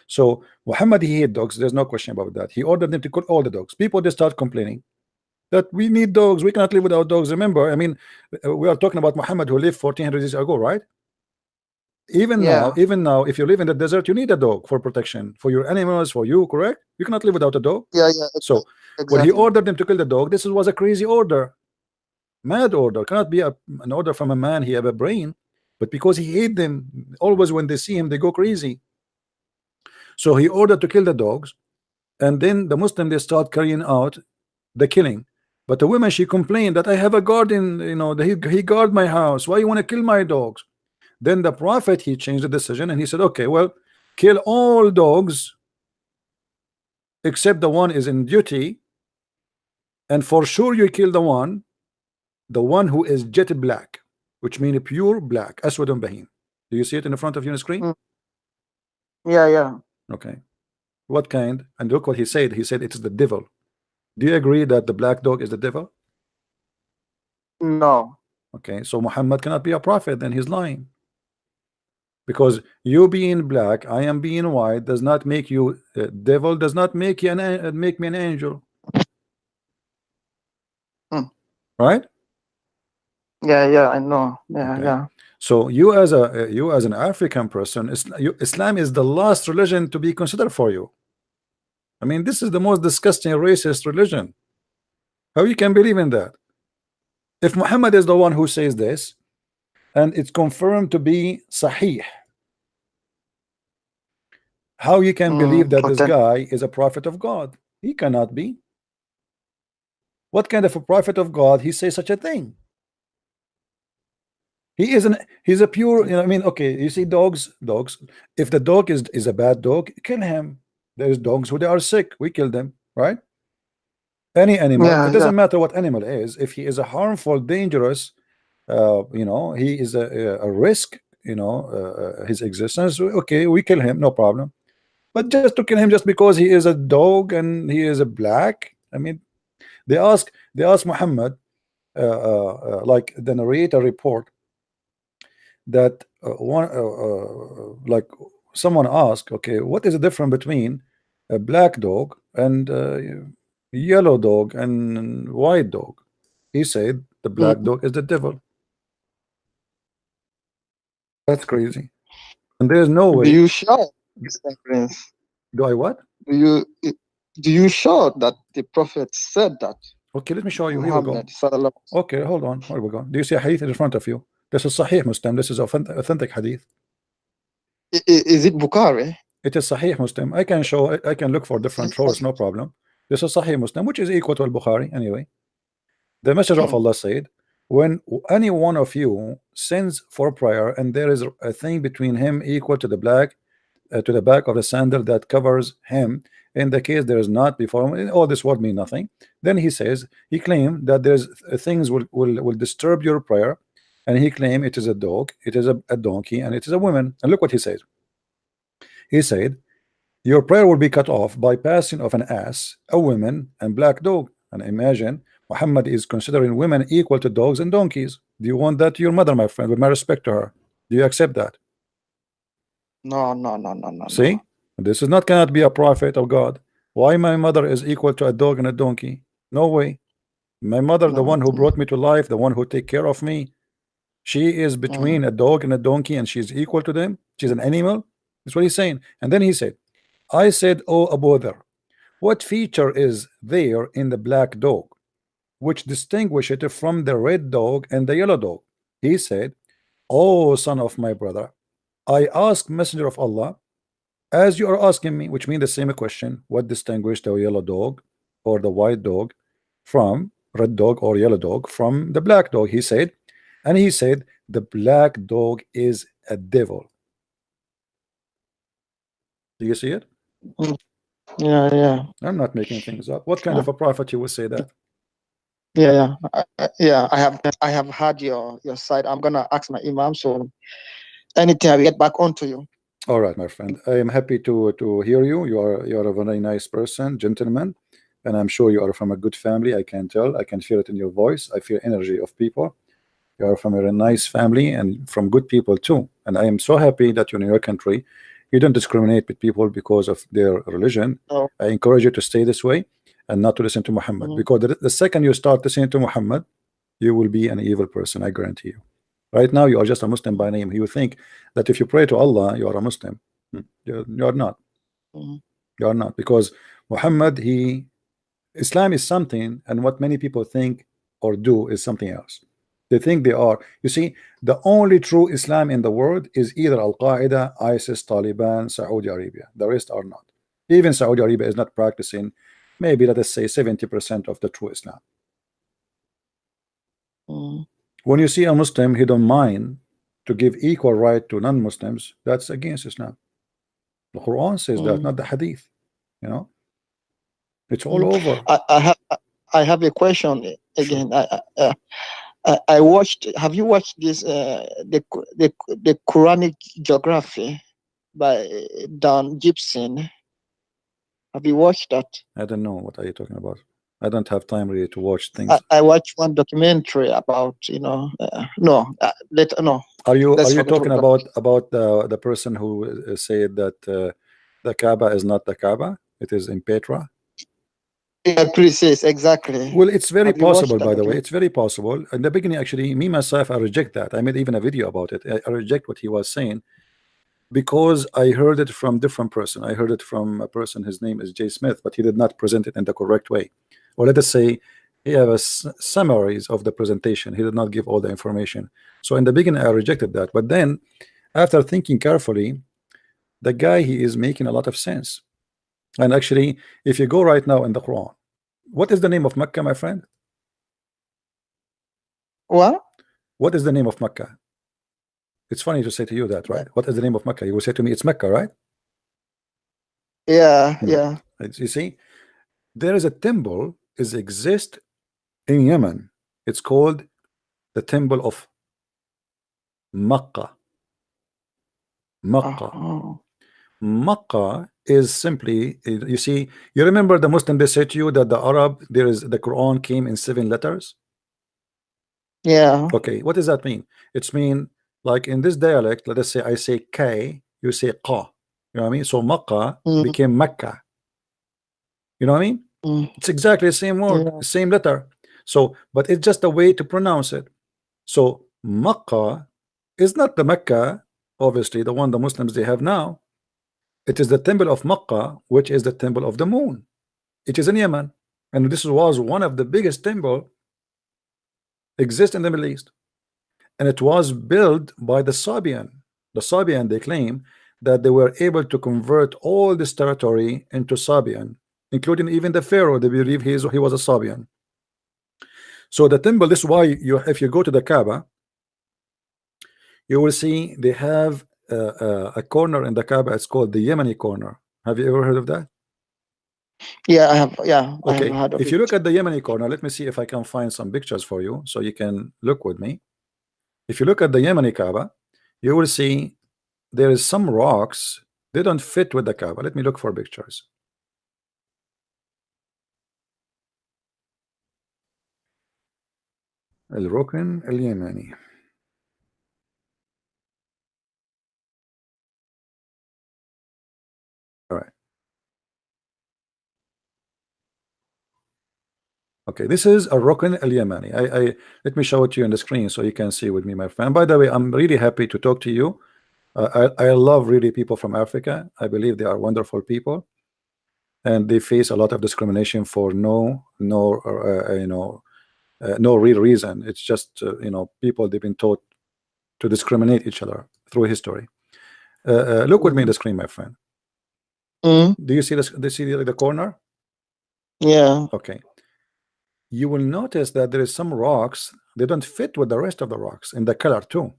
So Muhammad, he hate dogs. There's no question about that. He ordered them to kill all the dogs. People, they start complaining that we need dogs. We cannot live without dogs. Remember, I mean, we are talking about Muhammad who lived 1400 years ago, right? Even now, if you live in the desert, you need a dog for protection, for your animals, for you, correct? You cannot live without a dog. Yeah. So when he ordered them to kill the dog, this was a crazy order, mad order. Cannot be an order from a man. He have a brain, but because he hate them, always when they see him, they go crazy. So he ordered to kill the dogs, and then the Muslim, they start carrying out the killing. But the woman, she complained that I have a garden, you know, he guard my house. Why you want to kill my dogs? Then the Prophet, he changed the decision and he said, okay, well, kill all dogs except the one is in duty, and for sure you kill the one who is jet black, which means pure black, aswad bahim. Do you see it in the front of you on the screen? Yeah. Okay. What kind? And look what he said. He said it is the devil. Do you agree that the black dog is the devil? No. Okay, so Muhammad cannot be a prophet, then he's lying. Because you being black, I am being white, does not make you devil, does not make you make me an angel. Right? Yeah, I know. Okay. Yeah. So you as an African person, Islam is the last religion to be considered for you. I mean, this is the most disgusting racist religion. How you can believe in that? If Muhammad is the one who says this, and it's confirmed to be sahih, how you can believe that this guy is a prophet of God? He cannot be. What kind of a prophet of God he says such a thing? He's a pure, you know, I mean, okay, you see dogs. If the dog is a bad dog, kill him. There's dogs who they are sick, we kill them, right? Any animal, it doesn't matter what animal is. If he is a harmful, dangerous, you know, he is a risk, you know, his existence, okay, we kill him, no problem. But just to kill him just because he is a dog and he is a black, I mean, they ask Muhammad, like the narrator report that like someone asked, okay, what is the difference between a black dog and yellow dog and white dog? He said the black dog is the devil. That's crazy. And there's no way. Do you shout this difference? Do I what? Do you shout that the Prophet said that? Okay, let me show you. Here we go. Okay, hold on. Here we go. Do you see a hadith in front of you? This is Sahih Muslim. This is authentic hadith. Is it Bukhari? It is Sahih Muslim. I can show. I can look for different sources. No problem. This is Sahih Muslim, which is equal to Al-Bukhari anyway. The Messenger of Allah said, when any one of you sins for prayer and there is a thing between him equal to the black to the back of the sandal that covers him, in the case there is not before him, all this word mean nothing, then he says, he claimed that there's things will disturb your prayer, and he claimed it is a dog, it is a donkey, and it is a woman. And look what he says. He said, your prayer will be cut off by passing of an ass, a woman, and black dog. And imagine Muhammad is considering women equal to dogs and donkeys. Do you want that to your mother, my friend, with my respect to her? Do you accept that? No. See, this is not cannot be a prophet of God. Why my mother is equal to a dog and a donkey? No way. My mother, the one who brought me to life, the one who take care of me, she is between a dog and a donkey, and she's equal to them. She's an animal. That's what he's saying. And then he said, I said, oh Abu Dhar, what feature is there in the black dog which distinguish it from the red dog and the yellow dog? He said, oh son of my brother, I ask Messenger of Allah as you are asking me, which means the same question, what distinguish the yellow dog or the white dog from red dog or yellow dog from the black dog? He said, and he said, the black dog is a devil. Do you see it? Yeah, yeah. I'm not making things up. What kind of a prophet you would say that? Yeah, yeah. I have heard your side. I'm gonna ask my imam. So anything I will get back onto you. All right, my friend. I am happy to hear you. You are a very nice person, gentleman, and I'm sure you are from a good family. I can tell. I can feel it in your voice. I feel energy of people. You are from a nice family and from good people too. And I am so happy that you're in your country. You don't discriminate with people because of their religion. Oh. I encourage you to stay this way and not to listen to Muhammad, because the second you start listening to Muhammad, you will be an evil person. I guarantee you. Right now, you are just a Muslim by name. You think that if you pray to Allah, you are a Muslim. You are not. You are not, because Muhammad, Islam is something, and what many people think or do is something else. They think they are. You see, the only true Islam in the world is either Al-Qaeda, ISIS, Taliban, Saudi Arabia. The rest are not. Even Saudi Arabia is not practicing, maybe let us say 70% of the true Islam. When you see a Muslim, he don't mind to give equal right to non-Muslims, that's against Islam. The Quran says that, not the Hadith. You know, it's all over. I have a question again. I watched. Have you watched this? The Quranic geography by Dan Gibson. Have you watched that? I don't know, what are you talking about? I don't have time really to watch things. I watched one documentary about, no. Are you talking about the person who said that the Kaaba is not the Kaaba? It is in Petra. Yeah, precise, exactly. Well, it's very possible, by the way. It's very possible. In the beginning, actually, me myself, I reject that. I made even a video about it. I reject what he was saying because I heard it from different person. I heard it from a person. His name is Jay Smith, but he did not present it in the correct way. Or let us say he has summaries of the presentation. He did not give all the information. So in the beginning, I rejected that. But then, after thinking carefully, the guy, he is making a lot of sense. And actually, if you go right now in the Quran, what is the name of Mecca, my friend? What? What is the name of Mecca? It's funny to say to you that, right? What is the name of Mecca? You will say to me, it's Mecca, right? Yeah, yeah. You see, there is a temple exists in Yemen. It's called the Temple of Makkah. Makkah. Makkah is simply, you see, you remember the Muslim, they say to you that the Arab, the Quran came in 7 letters. Yeah. Okay, what does that mean? It's mean like in this dialect, let us say I say K, you say Qa. You know what I mean? So Makkah became Mecca. You know what I mean? It's exactly the same word, same letter. So, but it's just a way to pronounce it. So Makkah is not the Mecca, obviously, the one the Muslims they have now. It is the temple of Makkah, which is the temple of the moon. It is in Yemen, and this was one of the biggest temple exist in the Middle East, and it was built by the Sabian. The Sabian, they claim that they were able to convert all this territory into Sabian, including even the Pharaoh. They believe he was a Sabian. So the temple, this is why if you go to the Kaaba, you will see they have a corner in the Kaaba. It's called the Yemeni corner. Have you ever heard of that? Yeah, I have. Yeah, okay. I have heard of if you look at the Yemeni corner, let me see if I can find some pictures for you so you can look with me. If you look at the Yemeni Kaaba, you will see there is some rocks. They don't fit with the Kaaba. Let me look for pictures. الركن اليماني. All right. Okay, this is a Rukn al-Yamani. Let me show it to you on the screen so you can see with me, my friend. By the way, I'm really happy to talk to you. I love really people from Africa. I believe they are wonderful people, and they face a lot of discrimination for no real reason. It's just people they've been taught to discriminate each other through history. Look with me in the screen, my friend. Do you see this? Do you see the corner? Yeah. Okay. You will notice that there is some rocks, they don't fit with the rest of the rocks in the color too.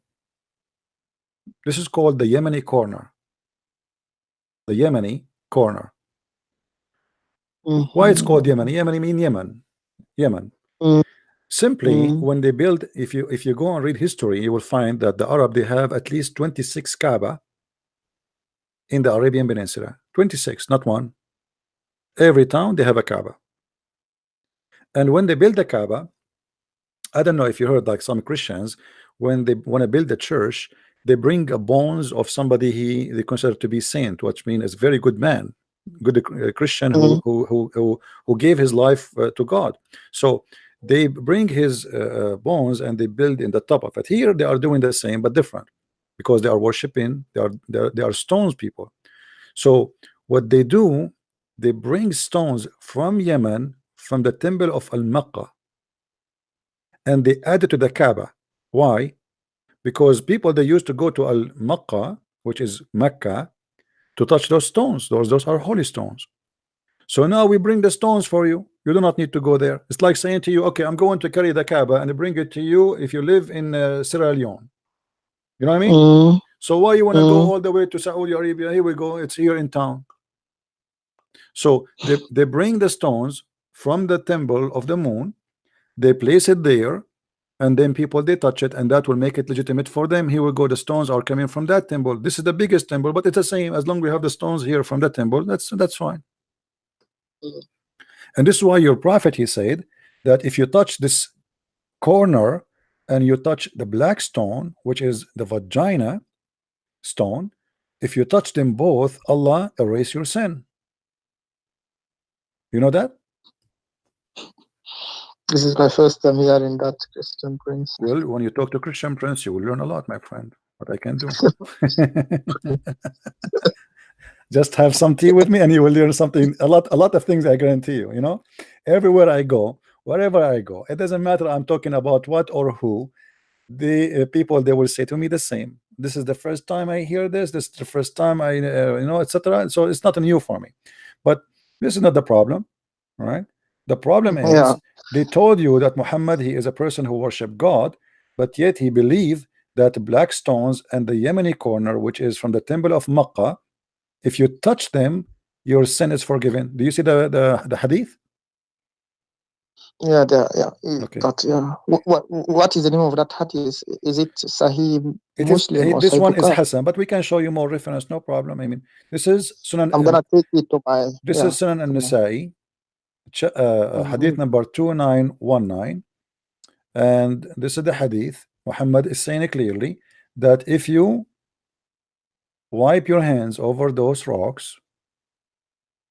This is called the Yemeni corner. The Yemeni corner. Why it's called Yemeni? Yemeni mean Yemen. Simply, when they build, if you go and read history, you will find that the Arab, they have at least 26 Kaaba in the Arabian Peninsula. 26, not one. Every town they have a Kaaba. And when they build the Kaaba, I don't know if you heard, like some Christians, when they want to build a church, they bring a bones of somebody they consider to be saint, which means a very good man, good Christian who gave his life to God. So they bring his bones and they build in the top of it. Here they are doing the same but different, because they are worshiping. They are stones people. So what they do, they bring stones from Yemen, from the temple of Al-Makkah, and they add it to the Kaaba. Why? Because people, they used to go to Al-Makkah, which is Mecca, to touch those stones. Those are holy stones. So now we bring the stones for you. You do not need to go there. It's like saying to you, okay, I'm going to carry the Kaaba and bring it to you if you live in Sierra Leone. You know what I mean? So why you want to go all the way to Saudi Arabia? Here we go. It's here in town. So they bring the stones from the temple of the moon. They place it there, and then people, they touch it, and that will make it legitimate for them. Here we go, the stones are coming from that temple. This is the biggest temple, but it's the same. As long as we have the stones here from the temple, that's fine. And this is why your prophet, he said that if you touch this corner and you touch the black stone, which is the vagina stone, if you touch them both, Allah erase your sin. You know that? This is my first time hearing that, Christian Prince. Well, when you talk to Christian Prince, you will learn a lot, my friend. What I can do. Just have some tea with me and you will learn something, a lot of things, I guarantee you. You know, everywhere I go, wherever I go, it doesn't matter I'm talking about what or who, the people, they will say to me the same. This is the first time I hear this is the first time I etc. So it's not new for me, but this is not the problem. All right, the problem is they told you that Muhammad, he is a person who worship God, but yet he believed that black stones and the Yemeni corner, which is from the temple of Makkah, if you touch them, your sin is forgiven. Do you see the hadith? Yeah, okay. What is the name of that hadith? Is it Sahih Muslim or this Sahih one Bukhari? is Hassan, but we can show you more reference, no problem. I mean, this is Sunan. I'm gonna take it to my. This is Sunan An-Nasa'i, hadith number 2919, and this is the hadith. Muhammad is saying clearly that if you wipe your hands over those rocks,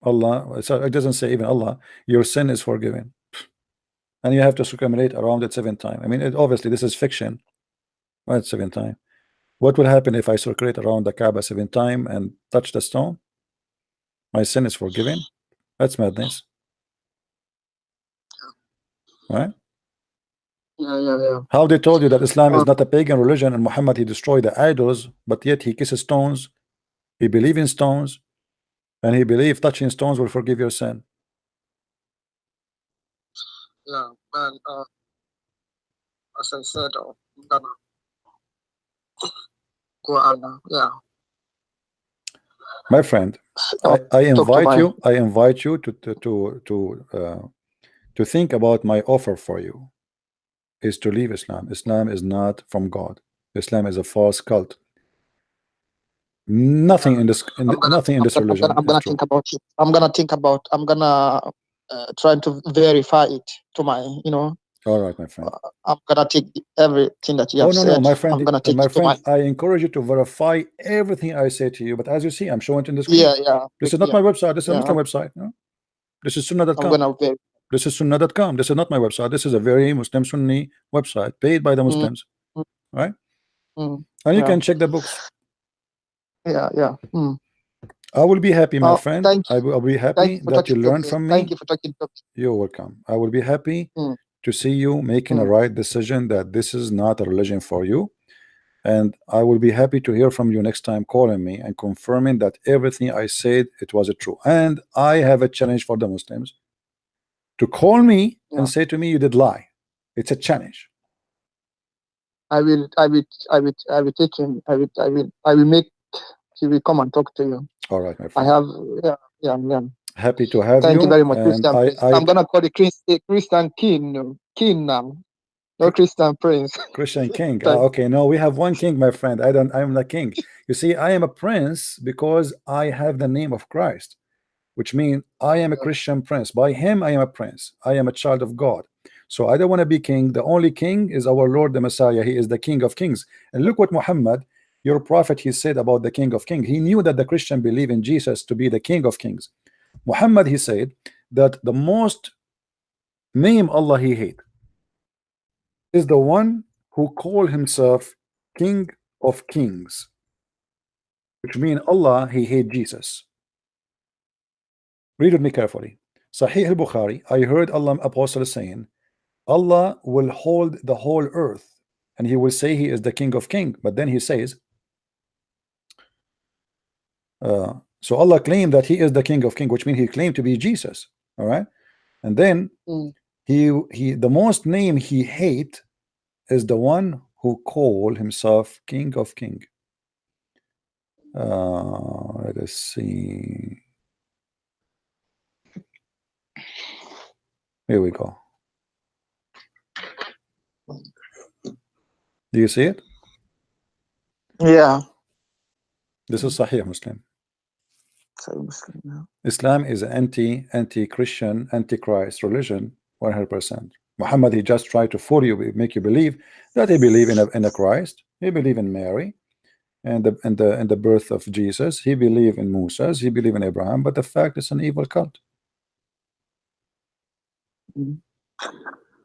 Allah, it doesn't say even Allah, your sin is forgiven. And you have to circumambulate around it 7 times. I mean, obviously this is fiction. Right, 7 times. What will happen if I circulate around the Kaaba 7 times and touch the stone? My sin is forgiven. That's madness. Right? Yeah. How they told you that Islam is not a pagan religion and Muhammad, he destroyed the idols, but yet he kisses stones, he believes in stones, and he believes touching stones will forgive your sin. Yeah, man. As I said, I'm gonna go on. Yeah. My friend, I invite you to think about my offer for you. Is to leave Islam. Islam is not from God. Islam is a false cult. Nothing in this religion. I'm gonna think about it. I'm gonna try to verify it to my, All right, my friend. I'm gonna take everything that you have said. No, my friend. I'm gonna take my friend, I encourage you to verify everything I say to you. But as you see, I'm showing it in the screen. Yeah. This is not my website. This is a Muslim website. No? This is Sunnah.com. This is Sunnah.com. This is not my website. This is a very Muslim Sunni website paid by the Muslims. Right? And you can check the books. Yeah. I will be happy, my friend. Thank I will be thank happy you for that you talking to learn me. from Thank me. you for talking to me. You're welcome. I will be happy Mm, to see you making a mm. right decision that this is not a religion for you. And I will be happy to hear from you next time calling me and confirming that everything I said it was true. And I have a challenge for the Muslims to call me and Yeah. say to me you did lie. It's a challenge. I will take him. I will make. He will come and talk to you. All right, my I friend. have. Yeah. Happy to have Thank you you. very much, And Christian Prince. I'm gonna call the Christian King. No, King now. No Christian Prince. Christian King. Thank Okay, no, we have one king, my friend. I'm the king. You see, I am a prince because I have the name of Christ, which means I am a Christian prince. By him, I am a prince. I am a child of God. So I don't want to be king. The only king is our Lord, the Messiah. He is the King of Kings. And look what Muhammad, your prophet, he said about the King of Kings. He knew that the Christian believe in Jesus to be the King of Kings. Muhammad, he said that the most name Allah he hate is the one who call himself King of Kings, which means Allah he hate Jesus. Read with me carefully. Sahih al-Bukhari, I heard Allah Apostle saying, Allah will hold the whole earth and he will say he is the King of Kings. But then he says, so Allah claimed that he is the King of Kings, which means he claimed to be Jesus. All right. And then the most name he hate is the one who call himself King of Kings. Let us see. Here we go. Do you see it? Yeah. This is Sahih Muslim. Muslim, yeah. Islam is anti-Christian, anti-Christ religion 100%. Muhammad, he just tried to fool you, make you believe that he believe in a Christ, he believe in Mary and the birth of Jesus, he believe in Moses, he believe in Abraham, but the fact is an evil cult.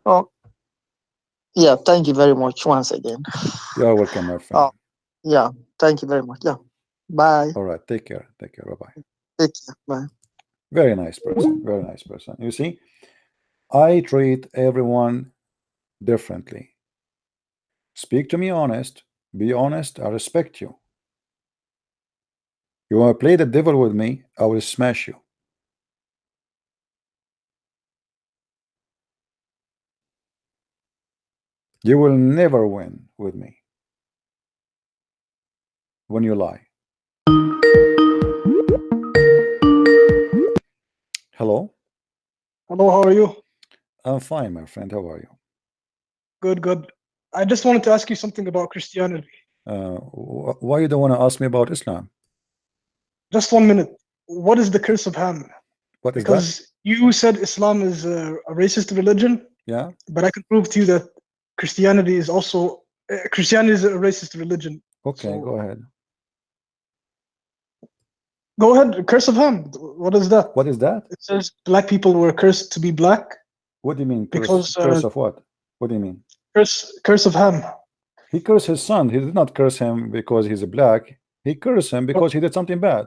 Oh, yeah. Thank you very much once again. You're welcome, my friend. Oh, yeah. Thank you very much. Yeah. Bye. All right, take care. Bye bye. Take care. Bye. Very nice person. Very nice person. You see, I treat everyone differently. Speak to me honest. Be honest. I respect you. You want to play the devil with me? I will smash you. You will never win with me when you lie. Hello? Hello, how are you? I'm fine, my friend. How are you? Good. I just wanted to ask you something about Christianity. Why you don't want to ask me about Islam? Just 1 minute. What is the curse of Ham? What is Because that? you said Islam is a racist religion. Yeah. But I can prove to you that Christianity is also Christianity is a racist religion. Okay, So, go ahead. Go ahead. Curse of Ham. What is that? What is that? It says black people were cursed to be black. What do you mean? Because curse of what? What do you mean? Curse of Ham. He cursed his son. He did not curse him because he's a black. He cursed him because he did something bad.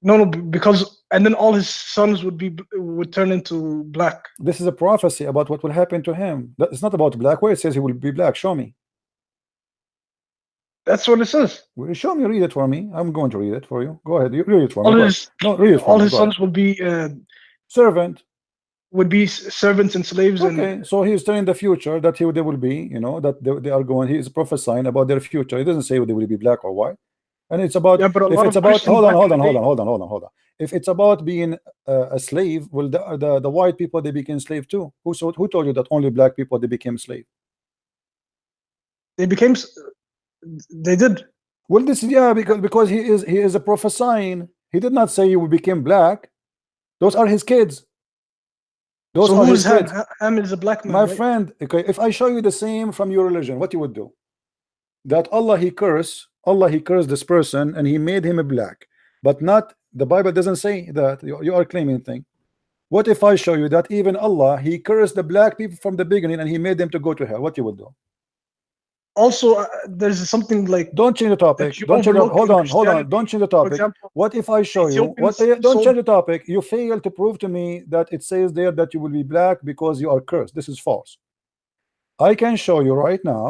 No, because and then all his sons would turn into black. This is a prophecy about what will happen to him. It's not about black. Where it says he will be black. Show me. That's what it says. Show me. Read it for me. I'm going to read it for you. Go ahead. You read it for me. Read it for me. All his sons would be servant. Would be servants and slaves. Okay, so he's telling the future that they will be, that they are going. He is prophesying about their future. He doesn't say they will be black or white. And it's about, if it's about, hold on. If it's about being a slave, well, the white people, they became slave too. Who told you that only black people they became slave? They did. Well, this is because he is a prophesying. He did not say you became black. Those are his kids. Those are his kids. Ham is a black man. My friend, okay, if I show you the same from your religion, what you would do? That Allah he cursed this person and he made him a black, but not the Bible doesn't say that. You are claiming thing. What if I show you that even Allah he cursed the black people from the beginning and he made them to go to hell? What you would do? also there's something like don't change the topic. you Don't change the, overlook hold in on, hold on. Christianity. Don't change the For topic. example, What if I show you? What? Ethiopians Don't sold. change the topic. You fail to prove to me that it says there that you will be black because you are cursed. This is false. I can show you right now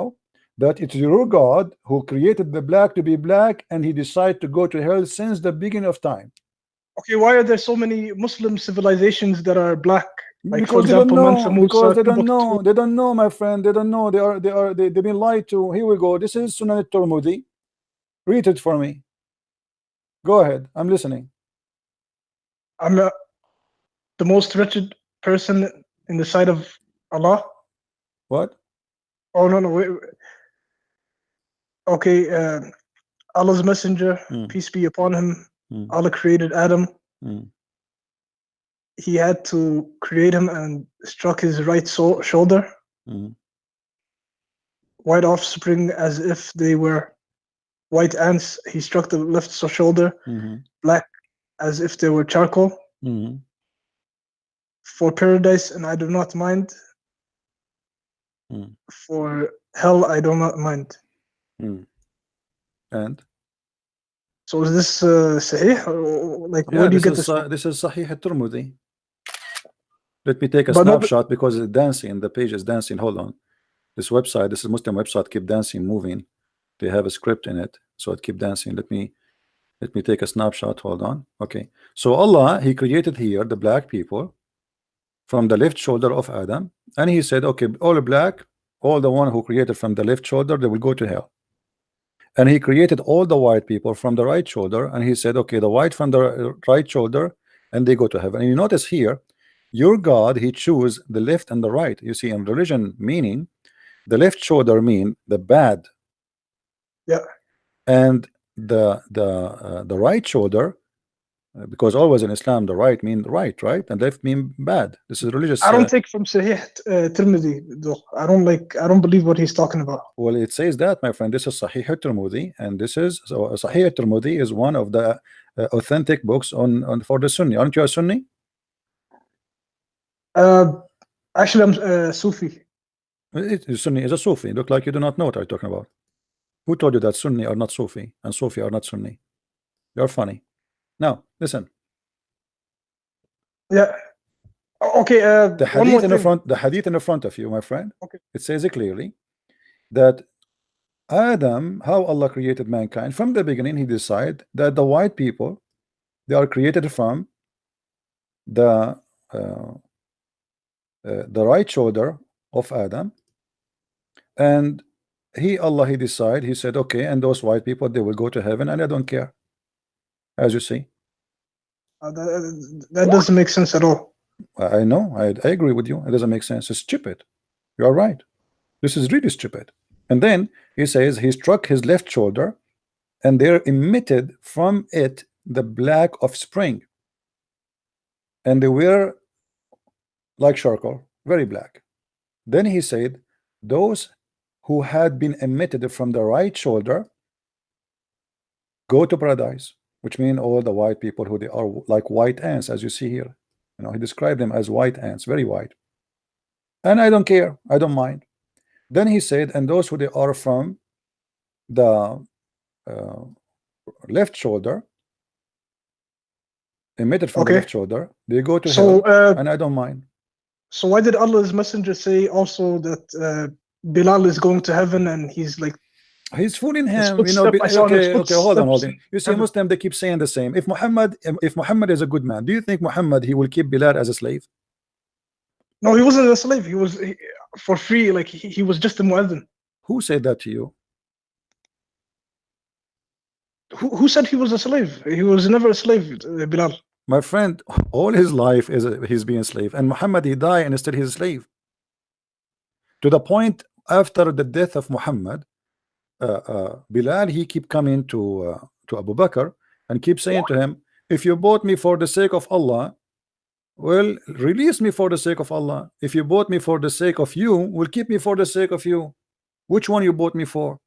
that it's your God who created the black to be black, and he decided to go to hell since the beginning of time. Okay, why are there so many Muslim civilizations that are black? Like, Because for they don't example, know. Mansa Musa, Because they don't Timbuktu. know. They don't know, my friend. They don't know. They've been lied to. Here we go. This is Sunan al-Tirmidhi. Read it for me. Go ahead. I'm listening. I'm the most wretched person in the sight of Allah. What? Oh no, wait. Okay, Allah's messenger, peace be upon him. Allah created Adam. He had to create him and struck his right shoulder. White offspring as if they were white ants. He struck the left shoulder. Black as if they were charcoal. For paradise, and I do not mind. For hell, I do not mind. And so is this sahih? Or, like, yeah, where do you get this from? This is Sahih al-Tirmidhi. Let me take a But snapshot because it's dancing. The page is dancing. Hold on. This website, this is Muslim website, keep dancing, moving. They have a script in it, so it keep dancing. Let me take a snapshot. Hold on. Okay. So Allah, he created here the black people from the left shoulder of Adam, and he said, okay, all black, all the one who created from the left shoulder, they will go to hell. And he created all the white people from the right shoulder, and he said, okay, the white from the right shoulder, and they go to heaven. And you notice here, your God, he choose the left and the right. You see, in religion meaning, the left shoulder mean the bad, yeah, and the right shoulder, because always in Islam the right mean right, and left mean bad. This is religious. I don't take from Sahih Tirmidhi though. I don't believe what he's talking about. Well, it says that, my friend. This is Sahih al-Tirmidhi, and this is Sahih al-Tirmidhi is one of the authentic books on for the Sunni. Aren't you a Sunni? Actually, I'm Sufi. Sunni is a Sufi. Look like you do not know what I'm talking about. Who told you that Sunni are not Sufi and Sufi are not Sunni? You're funny. Now listen. Yeah. Okay. The hadith in the front. The hadith in the front of you, my friend. Okay. It says it clearly that Adam, how Allah created mankind from the beginning, he decided that the white people, they are created from the right shoulder of Adam, and Allah, he decided, he said, okay, and those white people, they will go to heaven, and I don't care. As you see, that doesn't make sense at all. I know, I agree with you. It doesn't make sense. It's stupid. You are right. This is really stupid. And then he says he struck his left shoulder, and there emitted from it the black offspring, and they were like charcoal, very black. Then he said, those who had been emitted from the right shoulder go to paradise, which mean all the white people who they are like white ants, as you see here. You know, he described them as white ants, very white. And I don't care, I don't mind. Then he said, and those who they are from the left shoulder, emitted from the left shoulder, they go to hell, and I don't mind. So why did Allah's messenger say also that Bilal is going to heaven, and he's like, he's fooling him, you know? Okay, hold on. You see, Muslim, they keep saying the same. If Muhammad is a good man, do you think Muhammad, he will keep Bilal as a slave? No, he wasn't a slave. He was for free. Like he was just a muezzin. Who said that to you? Who said he was a slave? He was never a slave, Bilal. My friend, all his life is he's being a slave, and Muhammad, he died and still he's a slave. To the point after the death of Muhammad, Bilal, he keep coming to Abu Bakr and keep saying to him, if you bought me for the sake of Allah, well, release me for the sake of Allah. If you bought me for the sake of you, will keep me for the sake of you. Which one you bought me for?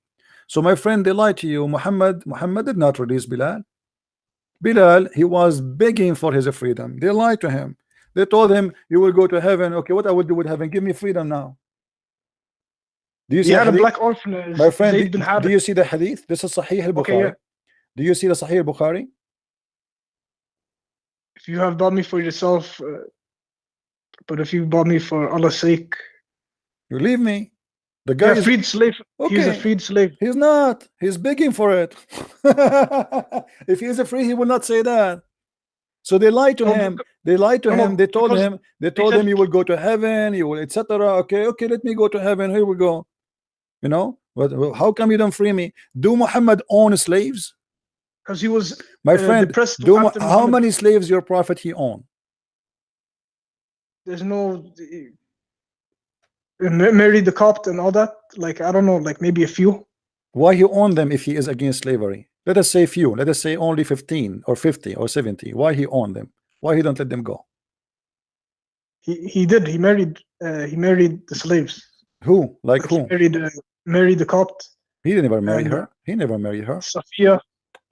So my friend, they lied to you. Muhammad did not release Bilal. Bilal, he was begging for his freedom. They lied to him. They told him, you will go to heaven. Okay, what I will do with heaven? Give me freedom now. Do you He see had a hadith? black orphan. My friend, Zayd bin do Harith. you see the hadith? This is Sahih al-Bukhari. Okay, yeah. Do you see the Sahih al-Bukhari? If you have bought me for yourself, but if you bought me for Allah's sake, you leave me. The guy yeah, is freed slave. okay. He's a freed slave. He's not. He's begging for it. If he is a free, he will not say that. So they lied to him. They lied to him. They told him. They told him you will go to heaven. You will, etc. Okay, okay. Let me go to heaven. Here we go. You know. But how come you don't free me? Do Muhammad own slaves? Because he was my friend. How many slaves your prophet he owned? There's no married the Copt and all that. Like I don't know, like maybe a few. Why he owned them if he is against slavery? Let us say few. Let us say only 15 or 50 or 70. Why he owned them? Why he don't let them go? He did. He married the slaves. Who? Like who? Married the Copt. He never married her. He never married her. Sophia.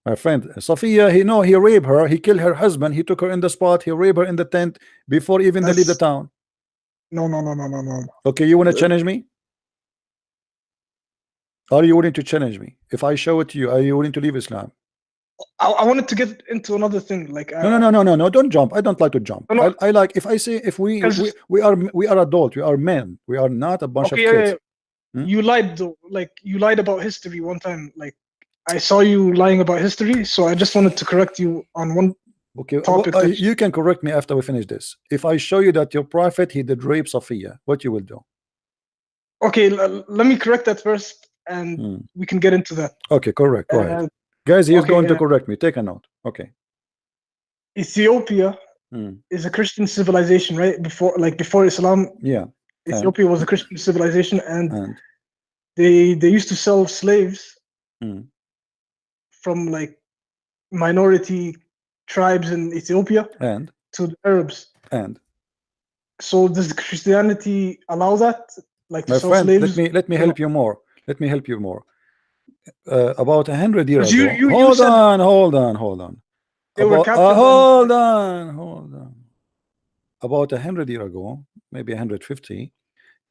My friend, Sophia, he raped her. He killed her husband. He took her in the spot. He raped her in the tent before even they leave the town. No. Okay, you want to challenge me? Are you willing to challenge me? If I show it to you, are you willing to leave Islam? I wanted to get into another thing. Like no, don't jump. I don't like to jump. No. I like if I say if we are adult, we are men. We are not a bunch of kids. Yeah. You lied though. Like you lied about history one time. Like I saw you lying about history, so I just wanted to correct you on one topic. You can correct me after we finish this. If I show you that your prophet he did rape Sophia, what you will do? Okay, let me correct that first, and we can get into that. Okay, correct. Go ahead. Guys, he's going to correct me. Take a note. Okay. Ethiopia is a Christian civilization, right? Before Islam. Yeah. Ethiopia was a Christian civilization, and they used to sell slaves from like minority tribes in Ethiopia and to the Arabs. And so does Christianity allow that? Like to my sell friend, slaves? let me help you more. Let me help you more. About 100 years ago. Hold on. They were captive. Hold on. About 100 years ago, maybe 150.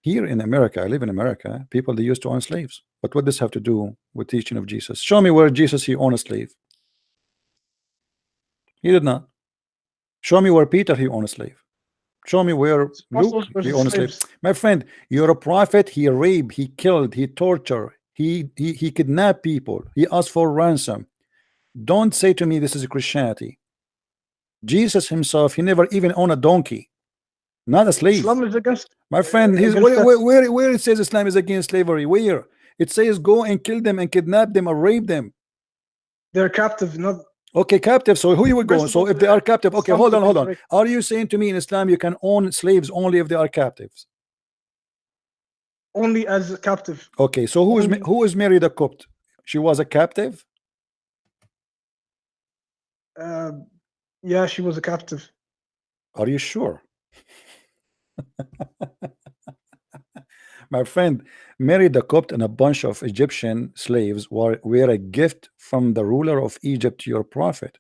Here in America, I live in America. People they used to own slaves. But what does this have to do with teaching of Jesus? Show me where Jesus he owned a slave. He did not. Show me where Peter he owned a slave. Show me where Luke he owned a slave. My friend, you're a prophet. He raped, he killed, he tortured, he kidnapped people. He asked for ransom. Don't say to me this is Christianity. Jesus himself, he never even owned a donkey, not a slave. Islam is against. My friend, where it says Islam is against slavery? Where it says go and kill them and kidnap them or rape them. They're captive, not. Okay, captive. So who you will go? So if they are captive, okay, hold on. Are you saying to me in Islam you can own slaves only if they are captives? Only as a captive. Okay, so who is Mary the Copt? She was a captive? Yeah, she was a captive. Are you sure? My friend, Mary the Copt and a bunch of Egyptian slaves were a gift from the ruler of Egypt to your prophet,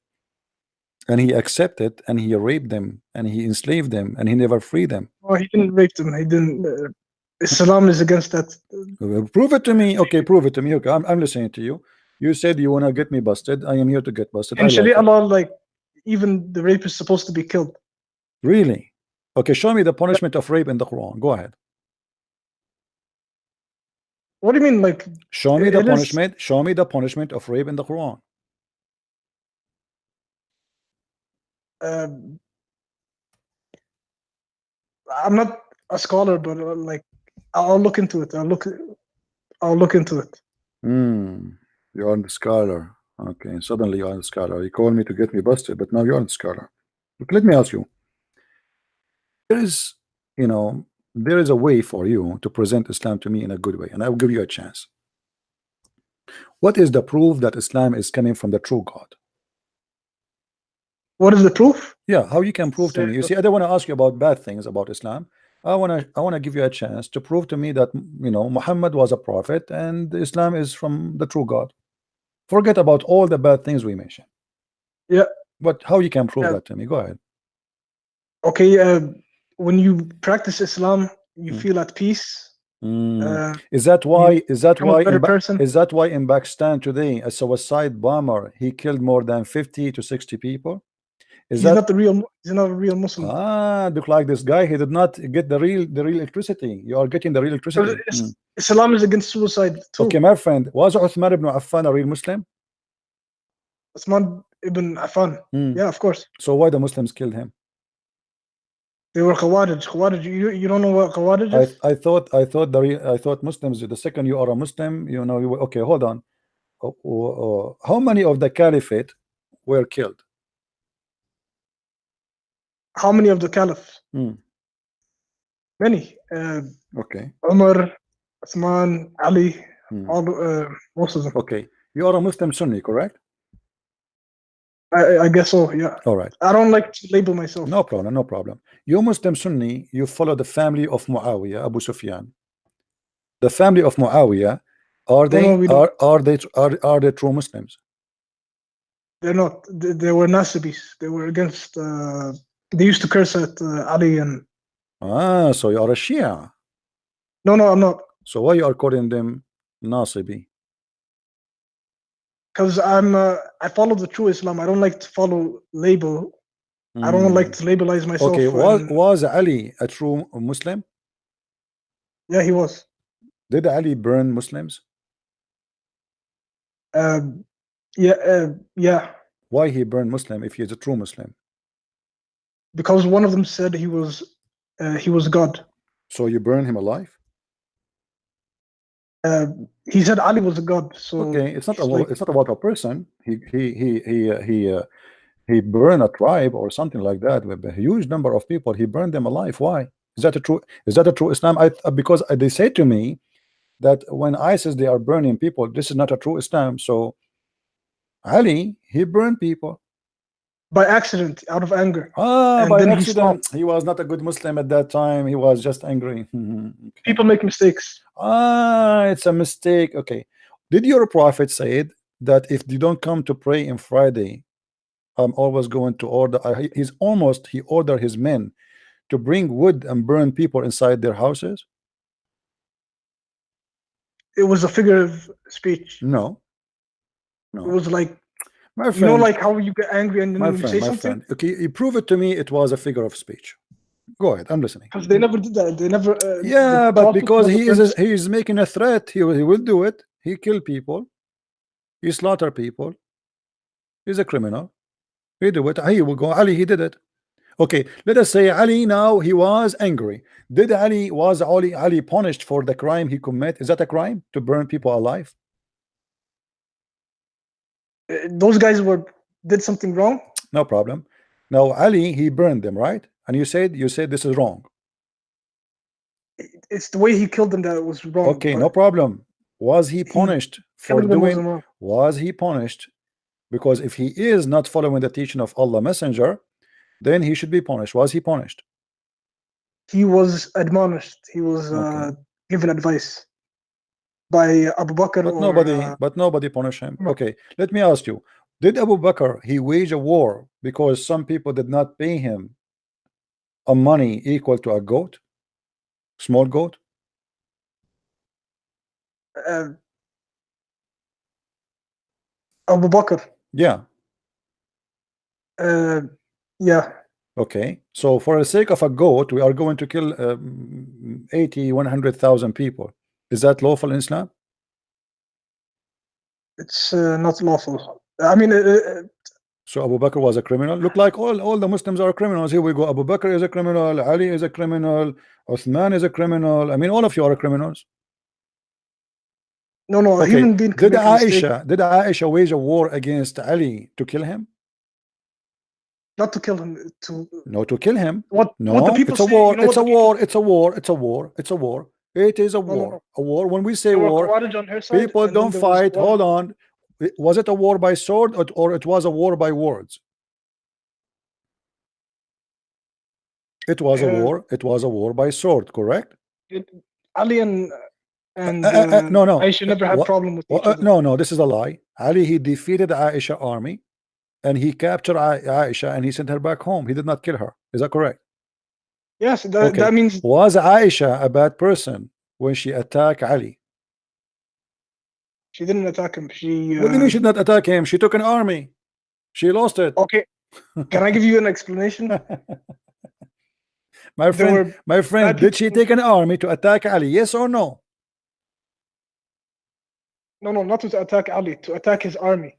and he accepted and he raped them and he enslaved them and he never freed them. Oh, he didn't rape them. He didn't. Islam is against that. Prove it to me. Okay, prove it to me. Okay, I'm listening to you. You said you want to get me busted. I am here to get busted. In Sharia Law, like even the rape is supposed to be killed. Really? Okay, show me the punishment of rape in the Quran. Go ahead. What do you mean, like? Show me the punishment. Show me the punishment of rape in the Quran. I'm not a scholar, but like I'll look into it. I'll look into it. You aren't a scholar. Okay, suddenly you are a scholar. You called me to get me busted, but now you aren't a scholar. But let me ask you. There is, there is a way for you to present Islam to me in a good way, and I will give you a chance. What is the proof that Islam is coming from the true God? What is the proof? Yeah, how you can prove to me? You see, I don't want to ask you about bad things about Islam. I want to give you a chance to prove to me that Muhammad was a prophet and Islam is from the true God. Forget about all the bad things we mentioned. Yeah. But how you can prove that to me? Go ahead. Okay. When you practice Islam, you feel at peace. Is that why? Is that become a why? better person. Is that why in Pakistan today a suicide bomber he killed more than 50 to 60 people? Is He's that not the real. He's not a real Muslim. look like this guy? He did not get the real electricity. You are getting the real electricity. Islam is against suicide too. Okay, my friend, was Uthman ibn Affan a real Muslim? Uthman ibn Affan. Yeah, of course. So why the Muslims killed him? They were Khawarij. Khawarij. You don't know what Khawarij is? I thought Muslims. The second you are a Muslim, you know. Okay, hold on. How many of the caliphate were killed? How many of the caliphs? Many. Okay. Umar, Uthman, Ali, all most of them. Okay, you are a Muslim Sunni, correct? I guess so. Yeah. All right. I don't like to label myself. No problem. No problem. You Muslim Sunni, you follow the family of Muawiyah, Abu Sufyan. The family of Muawiyah, are they true Muslims? They're not. They were Nasibis. They were against. They used to curse at Ali and. So you are a Shia. No, I'm not. So why you are calling them Nasibi? Because I follow the true Islam. I don't like to follow label. I don't like to labelize myself. Okay, was Ali a true Muslim? Yeah, he was. Did Ali burn Muslims? Yeah. Why he burned Muslim if he is a true Muslim? Because one of them said he was God. So you burn him alive? He said Ali was a god. So okay, it's not about a person. He burned a tribe or something like that with a huge number of people. He burned them alive. Why? Is that a true Islam? Because they say to me that when ISIS they are burning people, this is not a true Islam. So Ali, he burned people by accident, out of anger. By accident. He was not a good Muslim at that time. He was just angry. Okay. People make mistakes. It's a mistake. Okay. Did your prophet say that if you don't come to pray on Friday, I'm always going to order? He ordered his men to bring wood and burn people inside their houses. It was a figure of speech. No. It was like, my friend, you know, like how you get angry and then you say something. Friend. Okay, you prove it to me. It was a figure of speech. Go ahead, I'm listening. Because they never did that. They never. Yeah, but because he is making a threat, he will do it. He kill people. He slaughter people. He's a criminal. He do it. He will go. Ali, he did it. Okay, let us say Ali now he was angry. Did Ali punished for the crime he commit? Is that a crime to burn people alive? Those guys did something wrong. No problem. Now Ali, he burned them, right? And you said this is wrong. It's the way he killed them that was wrong. Okay, no problem. Was he punished for doing? Was he punished? Because if he is not following the teaching of Allah Messenger, then he should be punished. Was he punished? He was admonished. He was given advice by Abu Bakr. But nobody punished him. Okay, let me ask you: did Abu Bakr he wage a war because some people did not pay him a money equal to a goat, small goat? Abu Bakr. Yeah. Yeah. Okay, so for the sake of a goat, we are going to kill 100,000 people. Is that lawful in Islam? It's not lawful. I mean, so Abu Bakr was a criminal. Look like all the Muslims are criminals. Here we go. Abu Bakr is a criminal. Ali is a criminal. Uthman is a criminal. I mean, all of you are criminals. No, okay. Human being did Aisha wage a war against Ali to kill him? Not to kill him. To kill him. What the people it's a say, war. You know it's a war. It's a war. It's a war. It's a war. It is a war. No. A war. When we say war, people don't fight. Hold on. Was it a war by sword or it was a war by words? It was a war. It was a war by sword. Correct. Ali and no. Aisha never had problem with each other. No. This is a lie. Ali, he defeated the Aisha army, and he captured Aisha and he sent her back home. He did not kill her. Is that correct? Yes. That means. Was Aisha a bad person when she attacked Ali? She didn't attack him. She. What do you mean she did not attack him? She took an army. She lost it. Okay. Can I give you an explanation? My friend, did she take an army to attack Ali? Yes or no? No, not to attack Ali, to attack his army.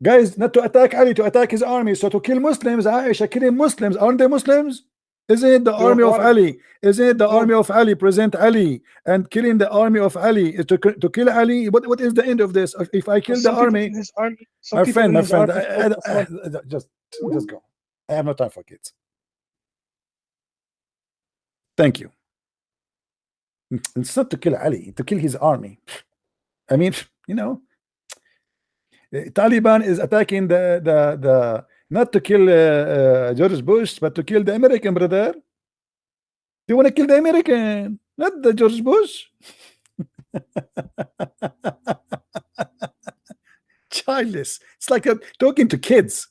Guys, not to attack Ali, to attack his army. So to kill Muslims, Aisha killing Muslims, aren't they Muslims? Isn't it the army of Ali? Isn't it the army of Ali? Present Ali and killing the army of Ali is to kill Ali. What is the end of this? If I kill the army, my friend, just go. I have no time for kids. Thank you. It's not to kill Ali, to kill his army. I mean, you know, Taliban is attacking the not to kill George Bush, but to kill the American, brother. They want to kill the American, not the George Bush. Childless. It's like talking to kids.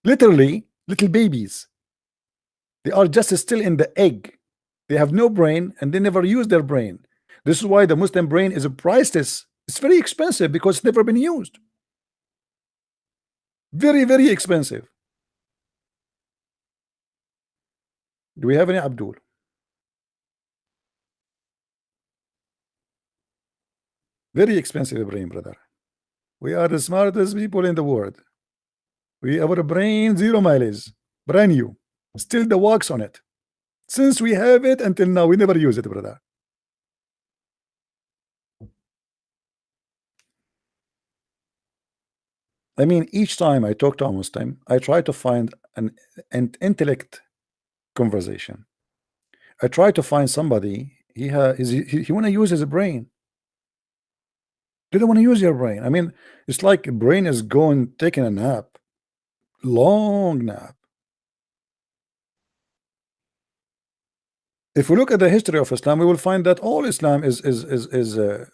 Literally, little babies. They are just still in the egg. They have no brain and they never use their brain. This is why the Muslim brain is priceless. It's very expensive because it's never been used. Very, very expensive. Do we have any Abdul? Very expensive brain, brother. We are the smartest people in the world. Our brain, 0 mileage, brand new. Still the wax on it. Since we have it until now, we never use it, brother. I mean, each time I talk to a Muslim, I try to find an intellect conversation. I try to find somebody he want to use his brain. You don't want to use your brain. I mean, it's like a brain is taking a nap, long nap. If we look at the history of Islam, we will find that all Islam is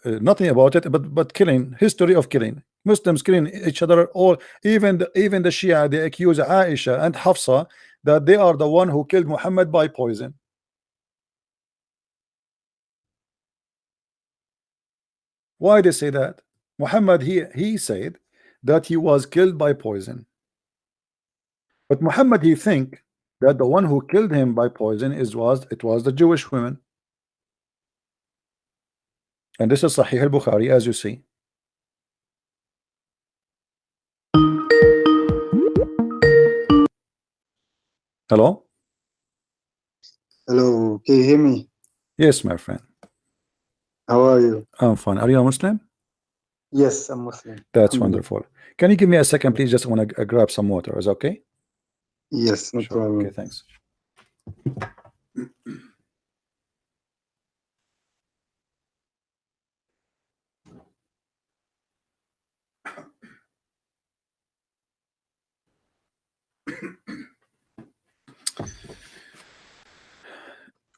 nothing about it but killing. History of killing. Muslims killing each other. All even the Shia, they accuse Aisha and Hafsa that they are the one who killed Muhammad by poison. Why they say that? Muhammad he said that he was killed by poison, but Muhammad he think that the one who killed him by poison was the Jewish women. And this is Sahih al-Bukhari, as you see. Hello? Hello, can you hear me? Yes, my friend. How are you? I'm fine. Are you a Muslim? Yes, I'm Muslim. That's wonderful. Can you give me a second, please? Just want to grab some water. Is that okay? Yes, no problem. Okay, thanks.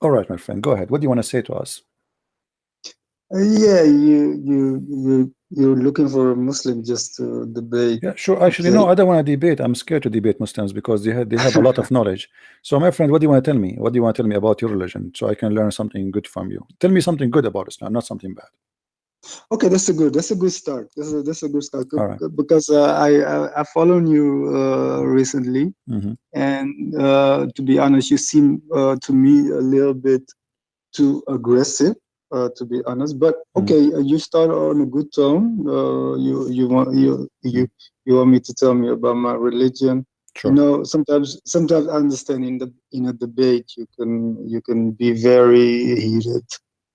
All right, my friend, go ahead. What do you want to say to us? Yeah, you're looking for a Muslim just to debate. Yeah, sure. Actually, no, I don't want to debate. I'm scared to debate Muslims because they have a lot of knowledge. So, my friend, what do you want to tell me? What do you want to tell me about your religion so I can learn something good from you? Tell me something good about Islam, not something bad. Okay, that's a good start. That's a good start. All right. Because I followed you recently, and to be honest, you seem to me a little bit too aggressive. To be honest, but okay, you start on a good tone. You want me to tell me about my religion. Sure. You know, sometimes I understand in a debate you can be very heated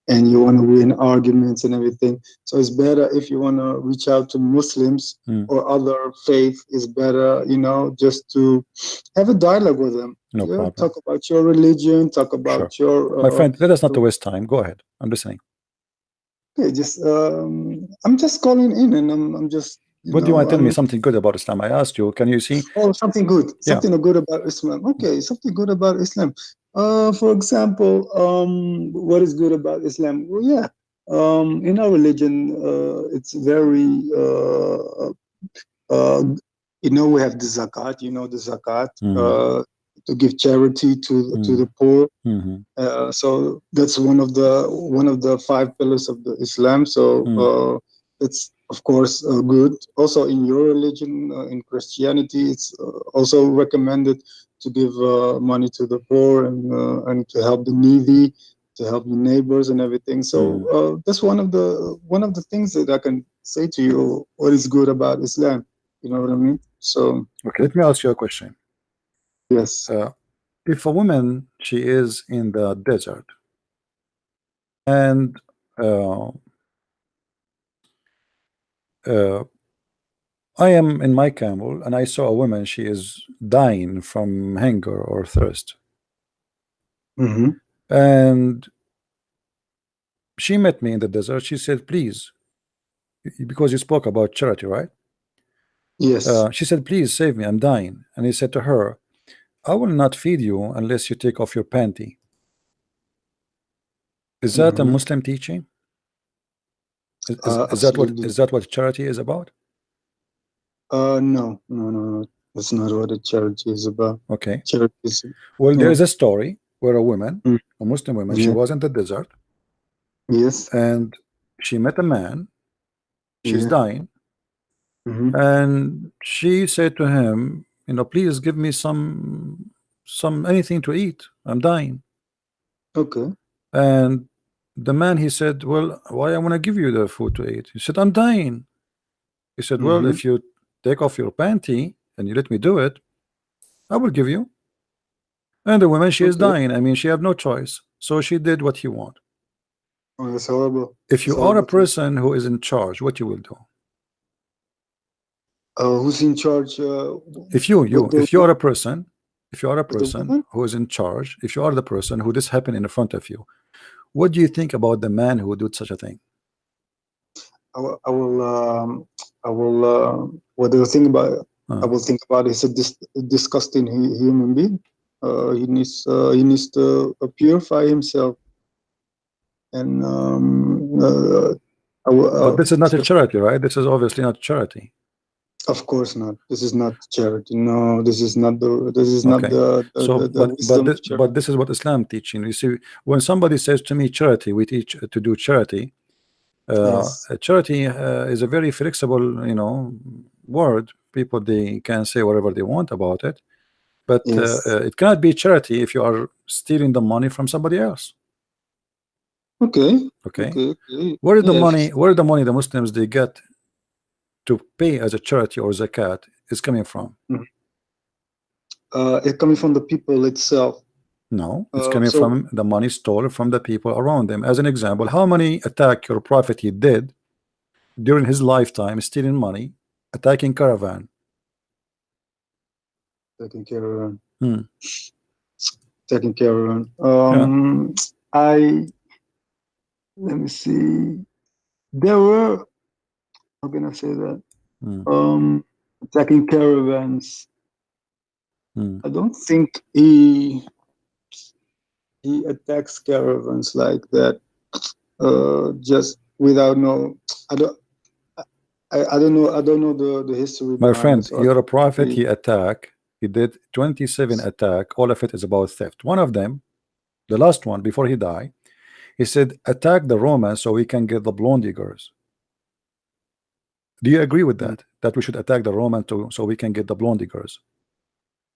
and you want to win arguments and everything. So it's better if you want to reach out to Muslims or other faith. It's better, you know, just to have a dialogue with them. No problem. Talk about your religion. Talk about your. My friend, let us not waste time. Go ahead. I'm listening. Okay, just I'm just calling in, and I'm just. What do you want to tell me? Something good about Islam? I asked you. Can you see? Oh, something good. Something good about Islam. Okay, something good about Islam. For example, what is good about Islam? Well, yeah, in our religion, it's very, you know, we have the zakat. You know the zakat. to give charity to the poor. So that's one of the 5 pillars of the Islam. So it's of course good. Also in your religion, in Christianity, it's also recommended to give money to the poor and to help the needy, to help your neighbors and everything. So that's one of the things that I can say to you. What is good about Islam? You know what I mean? So okay, let me ask you a question. Yes. If a woman, she is in the desert and I am in my camel and I saw a woman, she is dying from hunger or thirst, and she met me in the desert. She said, please, because you spoke about charity, right? Yes. She said, please save me, I'm dying. And he said to her, I will not feed you unless you take off your panty. Is that a Muslim teaching? Is that what charity is about? No. That's not what a charity is about. Okay. Charity is, well, there is a story where a woman, a Muslim woman, she Yeah. was in the desert, Yes. and she met a man. She's Yeah. dying, and she said to him, you know, please give me some anything to eat. I'm dying. Okay. And the man, he said, well, why I want to give you the food to eat? He said, I'm dying. He said, well, if you take off your panty and you let me do it, I will give you. And the woman, she is dying. I mean, she had no choice, so she did what he want. Oh, that's horrible. If you That's are a horrible. person who is in charge, what you will do? Who's in charge? If you are a person, woman? who is in charge, if you are the person who this happened in front of you, what do you think about the man who did such a thing? I will. What do you think about it? I will think about it. He's a disgusting human being. He needs to purify himself. And but this is not a charity, right? This is obviously not charity. Of course not. This is not charity. No, this is not the. This is not the wisdom of charity. But this is what Islam teaching. You see, when somebody says to me charity, we teach to do charity. Yes. Charity is a very flexible, you know, word. People, they can say whatever they want about it, but Yes. it cannot be charity if you are stealing the money from somebody else. Okay. Okay. Where is the money? Where the money the Muslims they get to pay as a charity or zakat is coming from? It's coming from the people itself. No, it's coming from the money stolen from the people around them. As an example, how many attack your prophet he did during his lifetime, stealing money, attacking caravan? Taking caravan. Taking caravan. Let me see. There were, how can I say that? Attacking caravans. I don't think he attacks caravans like that. Just without no. I don't know the history. My friend, you're a prophet. He did 27 attack. All of it is about theft. One of them, the last one before he died, he said, attack the Romans so we can get the blondie girls. Do you agree with that? That we should attack the Romans so we can get the blondie girls?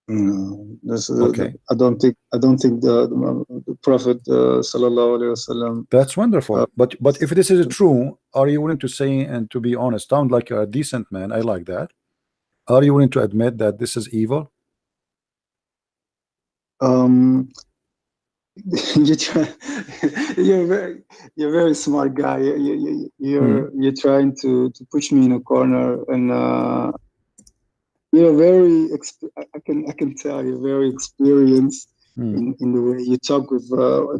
No, okay. I don't think the Prophet sallallahu alaihi wasallam. That's wonderful. But if this is true, are you willing to say and to be honest? Sound like you're a decent man. I like that. Are you willing to admit that this is evil? You're very smart guy. You're trying to push me in a corner, and you're very. I can tell you're very experienced in the way you talk with,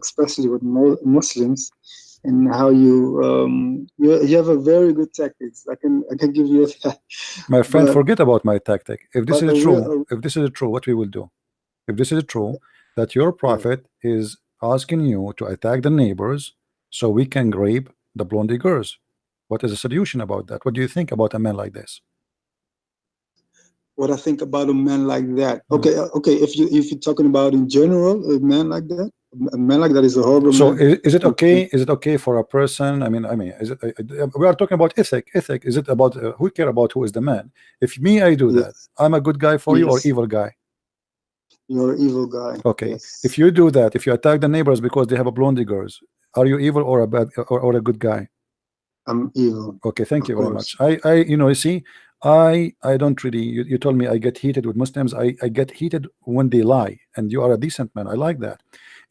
especially with Muslims, and how you have a very good tactics. I can give you that. My friend, forget about my tactic. If this is true, what we will do? If this is true, that your prophet is asking you to attack the neighbors so we can rape the blondie girls, what is the solution about that? What do you think about a man like this? what I think about a man like that. Okay, okay. If you're talking about in general, a man like that, is a horrible so man. is it okay? Is it okay for a person? I mean, is it? We are talking about ethic. Ethic. Is it about who care about who is the man? If me, I do that, I'm a good guy for you or evil guy? You're an evil guy. Okay. If you do that, if you attack the neighbors because they have a blondie girls, are you evil or a bad or a good guy? I'm evil. Okay, thank you very much. You see, I don't really. You told me I get heated with Muslims. I get heated when they lie, and you are a decent man. I like that.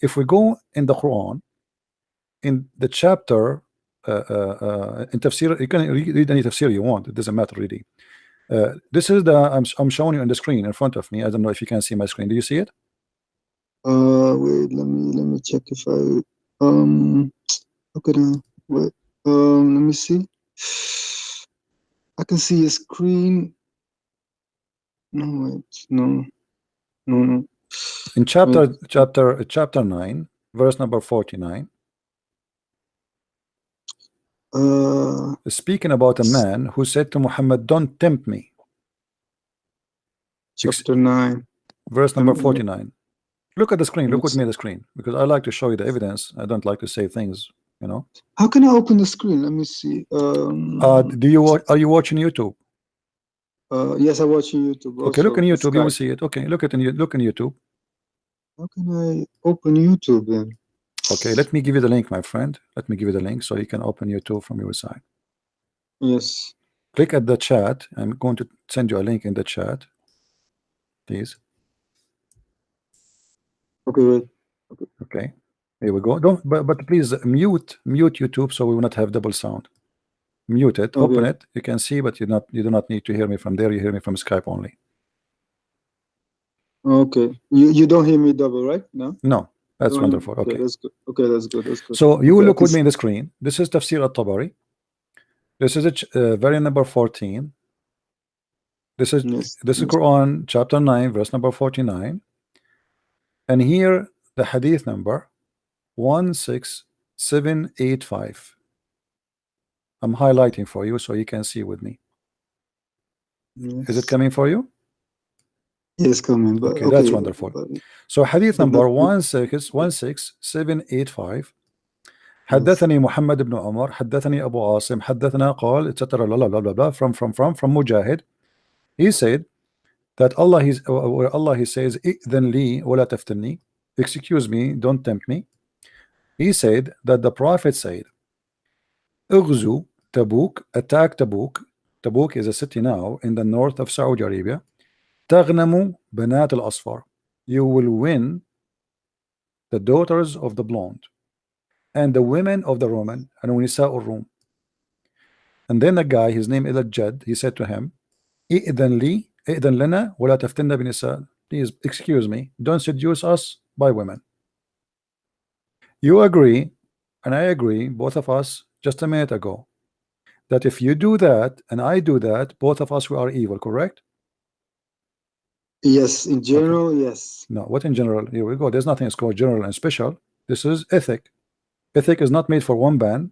If we go in the Quran, in the chapter, in tafsir, you can read any tafsir you want. It doesn't matter really. This is the I'm showing you on the screen in front of me. I don't know if you can see my screen. Do you see it? Wait, let me check if I okay then. Wait, let me see. I can see a screen. No, wait, no. In chapter 9, verse number 49. Speaking about a man who said to Muhammad, "Don't tempt me." Chapter 9, verse number 49. Look at the screen. Look with me at the screen, because I like to show you the evidence. I don't like to say things, you know. How can I open the screen? Let me see. Are you watching YouTube? Yes, I'm watching YouTube. Okay, look in YouTube. You will see it. Okay, look in YouTube. How can I open YouTube then? Okay, let me give you the link, my friend. Let me give you the link so you can open YouTube from your side. Yes. Click at the chat. I'm going to send you a link in the chat, please. Okay, wait. Okay, here we go. Don't, but please mute YouTube so we will not have double sound. Mute it. Okay. Open it. You can see, but you do not need to hear me from there. You hear me from Skype only. Okay. You don't hear me double, right? No. That's wonderful. Okay. That's good. Okay, that's good. So you will look with me in the screen. This is Tafsir al-Tabari. This is very number 14. This is Quran chapter 9 verse number 49. And here the hadith number 16785. I'm highlighting for you so you can see with me. Yes. Is it coming for you? Yes, coming. But okay, that's wonderful. So hadith number 16785. حدثني محمد بن عمر حدثني أبو عاصم حدثنا قال etc. from Mujahid. He said that Allah he says إذن لي ولا تفتني, excuse me, don't tempt me. He said that the Prophet said اغزو Tabuk, attack Tabuk. Tabuk is a city now in the north of Saudi Arabia. تغنم بنات الأصفر, you will win the daughters of the blonde and the women of the Roman and ونساء الروم. And then the guy, his name is Al-Jad, he said to him, إذن لنا ولا تفتنا بنساء, please excuse me, don't seduce us by women. You agree and I agree, both of us, just a minute ago, that if you do that and I do that, both of us we are evil, correct? Yes, in general, okay. Yes. No, what in general? Here we go. There's nothing that's called general and special. This is ethic. Ethic is not made for one band.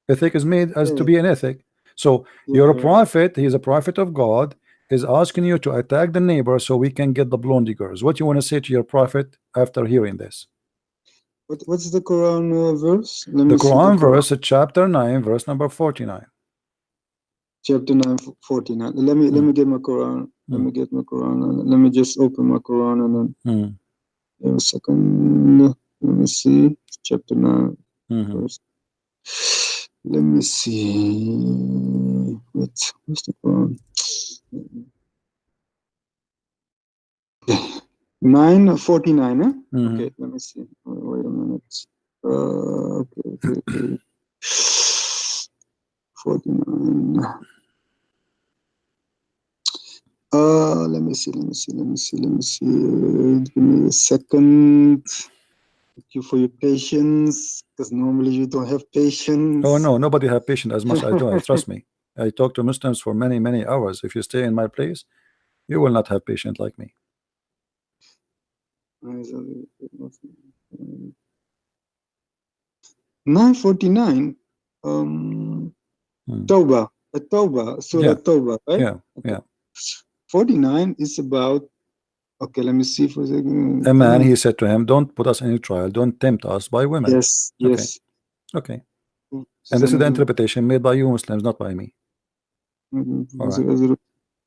Ethic is made as to be an ethic. So you're a prophet, he's a prophet of God, is asking you to attack the neighbor so we can get the blondie girls. What you want to say to your prophet after hearing this? What's the Quran verse? The Quran verse, chapter 9, verse number 49. Chapter 9, 49. Let me get my Quran. Let me get my Quran. Let me just open my Quran and then a second. Let me see. Chapter 9. Verse. Let me see. What's the Quran? Okay. 9:49, eh? Okay, let me see. Wait a minute. Okay. 49. Let me see. Give me a second. Thank you for your patience, because normally you don't have patience. Oh no, nobody have patience as much as I do. Trust me. I talk to Muslims for many hours. If you stay in my place, you will not have patience like me. 9:49. Tawbah, Surah Tawbah, right? Yeah. 49 is about, okay, let me see for a second. A man, he said to him, don't put us in any trial, don't tempt us by women. Yes, yes. Okay. And this is the interpretation made by you Muslims, not by me. Right.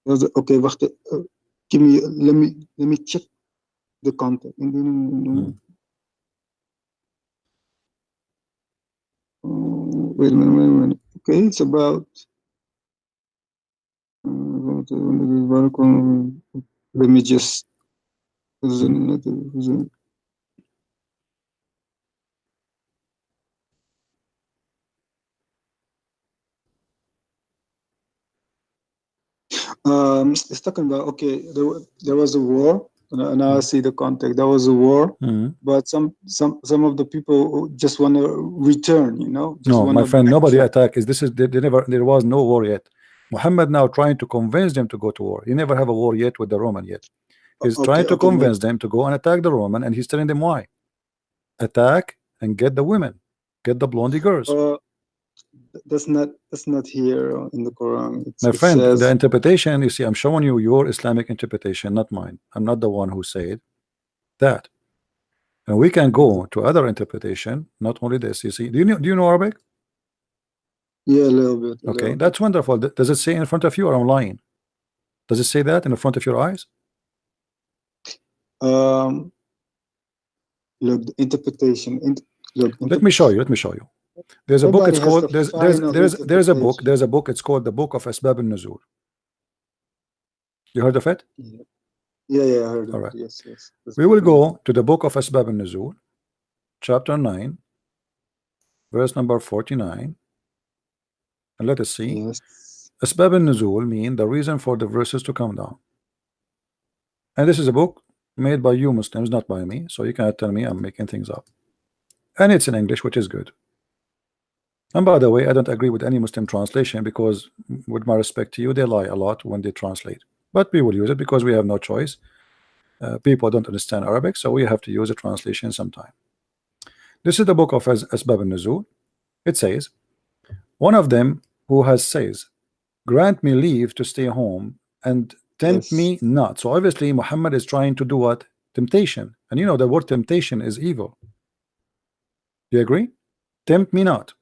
Okay, wacht. Give me, let me check the content. Wait a minute. Okay, it's about. Let me just. It's talking about, okay, there was a war. Now I see the context. There was a war, but some of the people just want to return. You know. Just no, my friend, nobody attacked. There was no war yet. Muhammad now trying to convince them to go to war. He never have a war yet with the Roman yet. He's trying to convince them to go and attack the Roman, and he's telling them why. Attack and get the women, get the blondie girls. That's not here in the Quran. My friend, the interpretation, you see, I'm showing you your Islamic interpretation, not mine. I'm not the one who said that. And we can go to other interpretation, not only this. You see, do you know Arabic? Yeah, a little bit. Okay, that's wonderful. Does it say in front of you, or I'm lying? Does it say that in the front of your eyes? Look, the interpretation. Let me show you. There's a book. It's called. There's a book. There's a book. It's called the Book of Asbab al-Nuzul. You heard of it? Yeah, I heard of All right. it. Yes. We will go to the Book of Asbab al-Nuzul, chapter 9, verse number 49, and let us see. Yes. Asbab al-Nuzul mean the reason for the verses to come down. And this is a book made by you Muslims, not by me, so you cannot tell me I'm making things up. And it's in English, which is good. And by the way, I don't agree with any Muslim translation because, with my respect to you, they lie a lot when they translate. But we will use it because we have no choice. People don't understand Arabic, so we have to use a translation sometime. This is the book of Asbab al-Nuzul. It says, one of them who has says, grant me leave to stay home and tempt me not. So obviously Muhammad is trying to do what? Temptation. And you know the word temptation is evil. Do you agree? Tempt me not.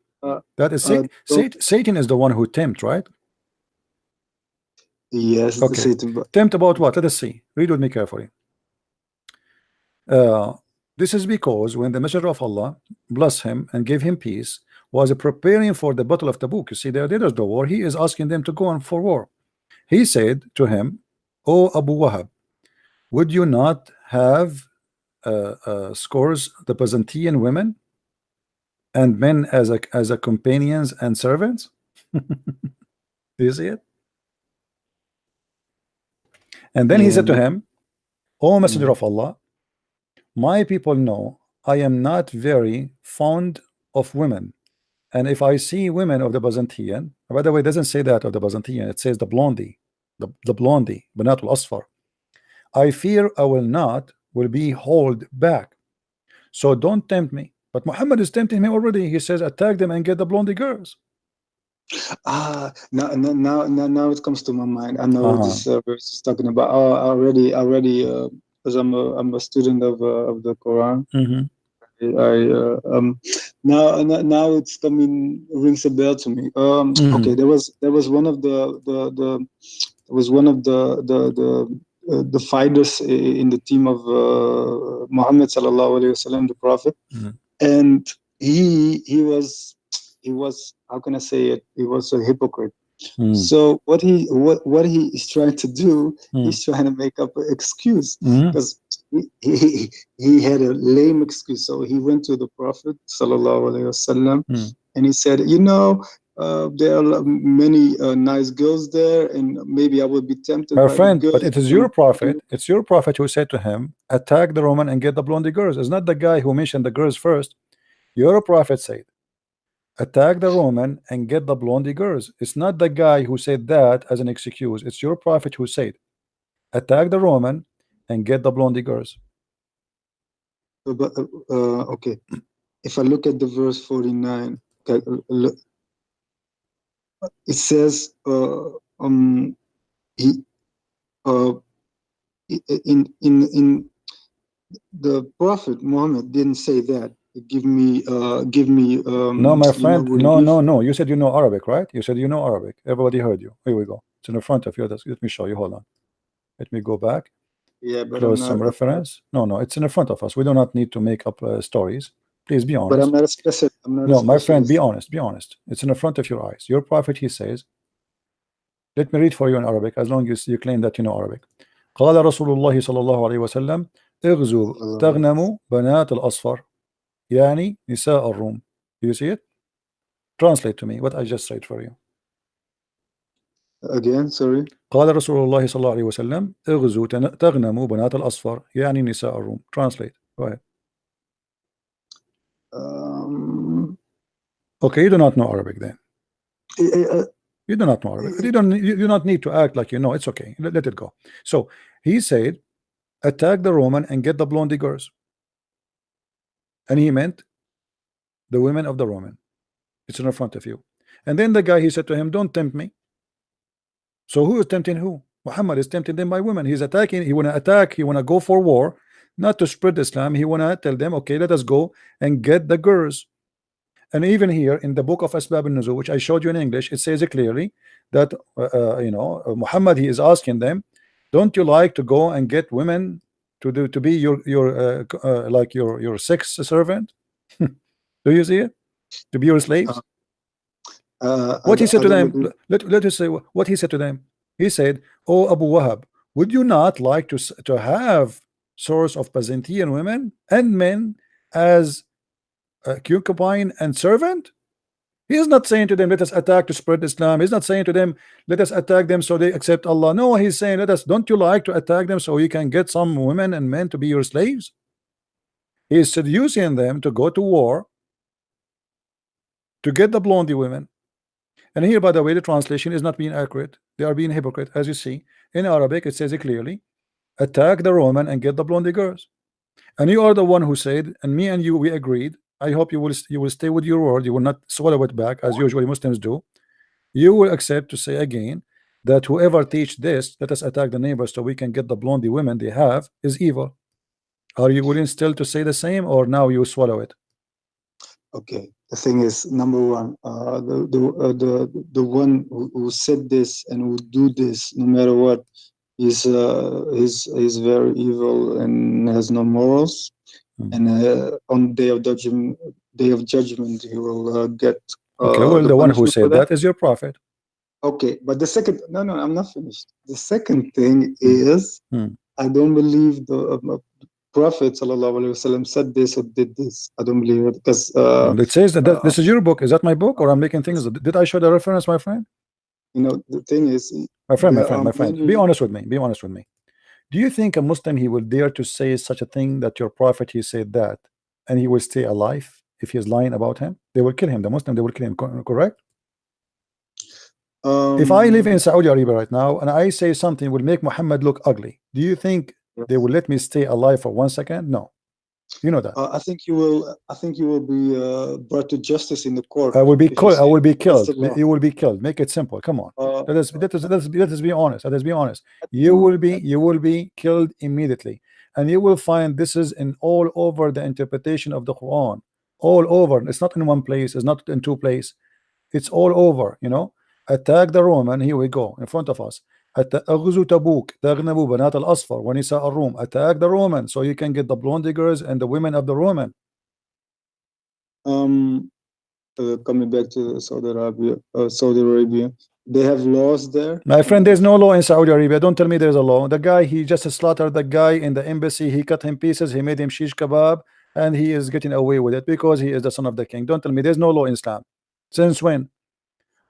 That is Satan is the one who tempt, right? Yes. Okay. Satan. Tempt about what? Let us see. Read with me carefully. This is because when the Messenger of Allah, bless him and give him peace, was preparing for the battle of Tabuk. You see, there is the war. He is asking them to go on for war. He said to him, "O Abu Wahab, would you not have scores the Byzantine women and men as a companions and servants?" Do you see it? And then he said to him, "O Messenger of Allah, my people know I am not very fond of women, and if I see women of the Byzantine," by the way, it doesn't say that of the Byzantine, it says the blondie, the blondie, but not al-asfar, "I fear I will be hold back. So don't tempt me." But Muhammad is tempting me already. He says, attack them and get the blondie girls. Now it comes to my mind. I know what this verse is talking about. Already, because I'm a student of the Quran. Now it's coming, rings a bell to me. Okay, there was one of the fighters in the team of Muhammad sallallahu alaihi wasallam, the Prophet, and he was, how can I say it? He was a hypocrite. So what he is trying to do, he's trying to make up an excuse because he had a lame excuse. So he went to the Prophet sallallahu alaihi wasallam and he said, there are many nice girls there, and maybe I would be tempted. My friend, but it is your prophet. It's your prophet who said to him, attack the Roman and get the blondie girls. It's not the guy who mentioned the girls first. Your prophet said, attack the Roman and get the blondie girls. It's not the guy who said that as an excuse. It's your prophet who said, attack the Roman and get the blondie girls. But okay, if I look at the verse 49, it says in the Prophet Muhammad didn't say that. Give me no, my friend, relief. no. You said you know Arabic, right? You said you know Arabic. Everybody heard you. Here we go. It's in the front of you. Let me show you. Hold on. Let me go back. Yeah, but Close some reference. No, it's in the front of us. We do not need to make up stories. Please be honest. But I'm not a specialist. No, my friend, be honest. Be honest. It's in the front of your eyes. Your Prophet, he says. Let me read for you in Arabic, as long as you claim that you know Arabic. قال رسول الله صلى الله عليه وسلم اغزوا تغنموا بنات الأصفر يعني نساء الروم. Do you see it? Translate to me what I just said for you. Again, sorry. قال رسول الله صلى الله عليه وسلم اغزوا تغنموا بنات الأصفر يعني نساء الروم. Translate. Go ahead. Okay, you do not know Arabic then. You do not know Arabic. You do not need to act like you know. It's okay. Let it go. So he said, attack the Roman and get the blonde girls. And he meant the women of the Roman. It's in front of you. And then the guy, he said to him, don't tempt me. So who is tempting who? Muhammad is tempting them by women. He's attacking. He want to attack. He want to go for war, not to spread Islam. He want to tell them, okay, let us go and get the girls. And even here in the book of Asbab al-Nuzul, which I showed you in English, it says clearly that Muhammad, he is asking them, don't you like to go and get women to be your sex servant? Do you see it? To be your slaves? What he said to them? Let us say what he said to them. He said, "Oh Abu Wahab, would you not like to have source of Byzantine women and men as concubine and servant?" He is not saying to them, let us attack to spread Islam. He's not saying to them, let us attack them so they accept Allah. No, he's saying, don't you like to attack them so you can get some women and men to be your slaves? He is seducing them to go to war to get the blondie women. And here, by the way, the translation is not being accurate. They are being hypocrite, as you see. In Arabic, it says it clearly, attack the Roman and get the blondie girls. And you are the one who said, and me and you, we agreed. I hope you will stay with your word. You will not swallow it back as usually Muslims do. You will accept to say again that whoever teach this, let us attack the neighbors so we can get the blondie women they have, is evil. Are you willing still to say the same, or now you swallow it? Okay. The thing is, number one, the one who said this and who do this, no matter what, is very evil and has no morals. And on day of judgment, he will get. Okay, well, the one who said that is your prophet. Okay, but the second, no, I'm not finished. The second thing is, I don't believe the Prophet ﷺ said this or did this. I don't believe it because it says that this is your book. Is that my book, or I'm making things? Did I show the reference, my friend? You know, the thing is, my friend. Be honest with me. Be honest with me. Do you think a Muslim, he will dare to say such a thing that your prophet, he said that, and he will stay alive if he is lying about him? They will kill him. The Muslim, they will kill him. Correct? If I live in Saudi Arabia right now and I say something will make Muhammad look ugly, do you think they will let me stay alive for 1 second? No. You know that. I think you will be brought to justice in the court. I will be killed. I will be killed. You will be killed. Make it simple. Come on. Let us be honest. Let us be honest. You will be killed immediately, and you will find this is in all over the interpretation of the Quran. All over. It's not in one place. It's not in two places. It's all over. You know. Attack the Roman. Here we go in front of us. أغزو تبوك تغنموا بنات الأصفر ونساء الروم. Attack the Roman so you can get the blonde girls and the women of the Roman. Coming back to Saudi Arabia, they have laws there. My friend, there's no law in Saudi Arabia. Don't tell me there's a law. The guy, he just slaughtered the guy in the embassy. He cut him pieces. He made him shish kebab, and he is getting away with it because he is the son of the king. Don't tell me there's no law in Islam. Since when?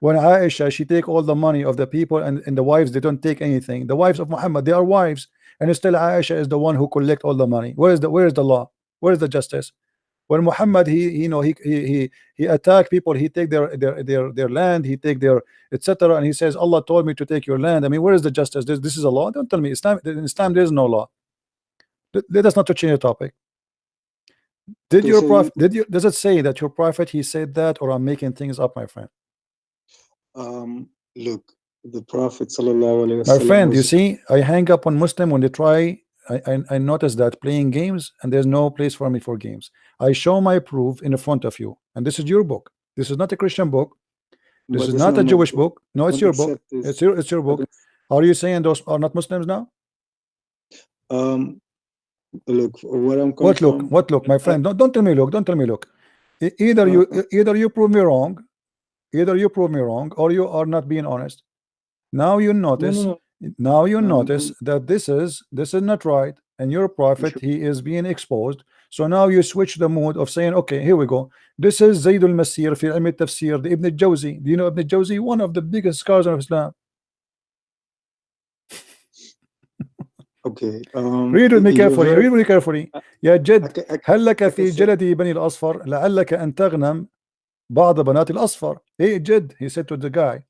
When Aisha, she take all the money of the people, and the wives, they don't take anything. The wives of Muhammad, they are wives, and still Aisha is the one who collect all the money. Where is the law? Where is the justice? When Muhammad, he attack people, he take their land, he take their etc., and he says, Allah told me to take your land. I mean, where is the justice? This is a law. Don't tell me Islam. In Islam, there is no law. Let us not to change the topic. Did your prophet? Does it say that your prophet he said that, or I'm making things up, my friend? Look, the Prophet sallallahu alaihi My wasallam friend, you was. see, I hang up on Muslim when they try. I notice that playing games, and there's no place for me for games. I show my proof in front of you, and this is your book. This is not a Christian book. This But is it's not not a my Jewish book. book. No, it's Don't your book. accept this. It's your book. Are you saying those are not Muslims now? Look, where I'm coming from. What look, my friend? Don't tell me look. Don't tell me look. Either you prove me wrong, or you are not being honest. Now you notice. No. Now you notice that this is not right, and your prophet, Sure. he is being exposed. So now you switch the mood of saying, okay, here we go. This is Zayd al-Masir fi ilm al-tafsir, the Ibn al-Jawzi. Do you know Ibn al-Jawzi? One of the biggest scholars of Islam. Okay. read with me carefully. Read with me carefully. يا جد هل لك في say- جلدي بني الأصفر لعلك أن تغنم بعض بنات الأصفر. Hey Jid, he said to the guy,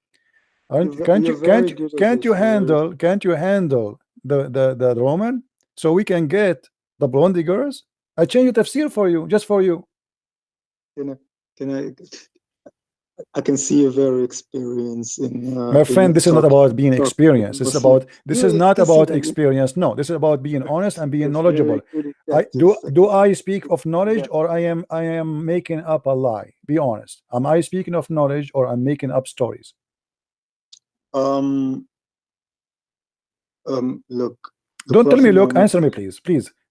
can't you handle the Roman, so we can get the blondie girls? I change the tafsir for you, just for you. I can see a very experience in my friend. This is not about being experienced. This is not about experience. No, this is about being honest and being knowledgeable. Do I speak of knowledge, or I am making up a lie? Be honest. Am I speaking of knowledge, or I'm making up stories? Look. Don't tell me look. Answer me, please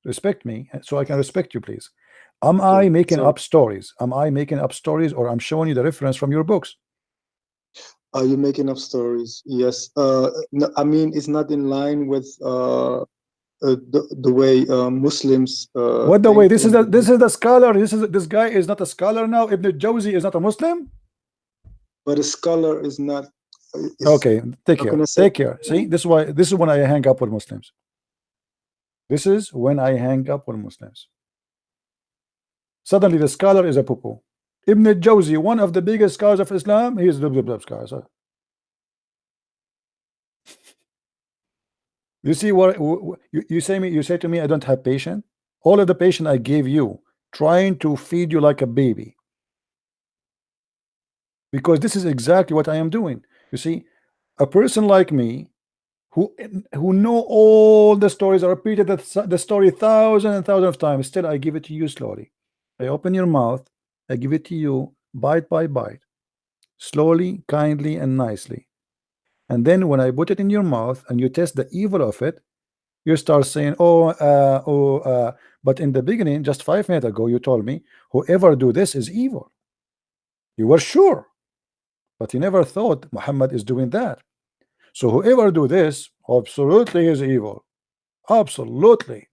respect me, so I can respect you, please. Am I making up stories? Am I making up stories, or I'm showing you the reference from your books? Are you making up stories? Yes. No, I mean, it's not in line with the way Muslims. What the way? This is the scholar. This guy is not a scholar now. Ibn al-Jawzi is not a Muslim. But a scholar is not. Okay, take care. See, this is when I hang up with Muslims. This is when I hang up with Muslims. Suddenly the scholar is a poo-poo. Ibn al-Jawzi, one of the biggest scholars of Islam, he is the scholar. You see what you say to me, I don't have patience. All of the patience I gave you, trying to feed you like a baby, because this is exactly what I am doing. You see, a person like me who know all the stories, I repeated the story thousands and thousands of times, still I give it to you slowly. I open your mouth, I give it to you bite by bite, slowly, kindly, and nicely. And then when I put it in your mouth and you test the evil of it, you start saying, but in the beginning, just 5 minutes ago, you told me whoever do this is evil. You were sure, but you never thought Muhammad is doing that. So whoever do this, absolutely is evil. Absolutely.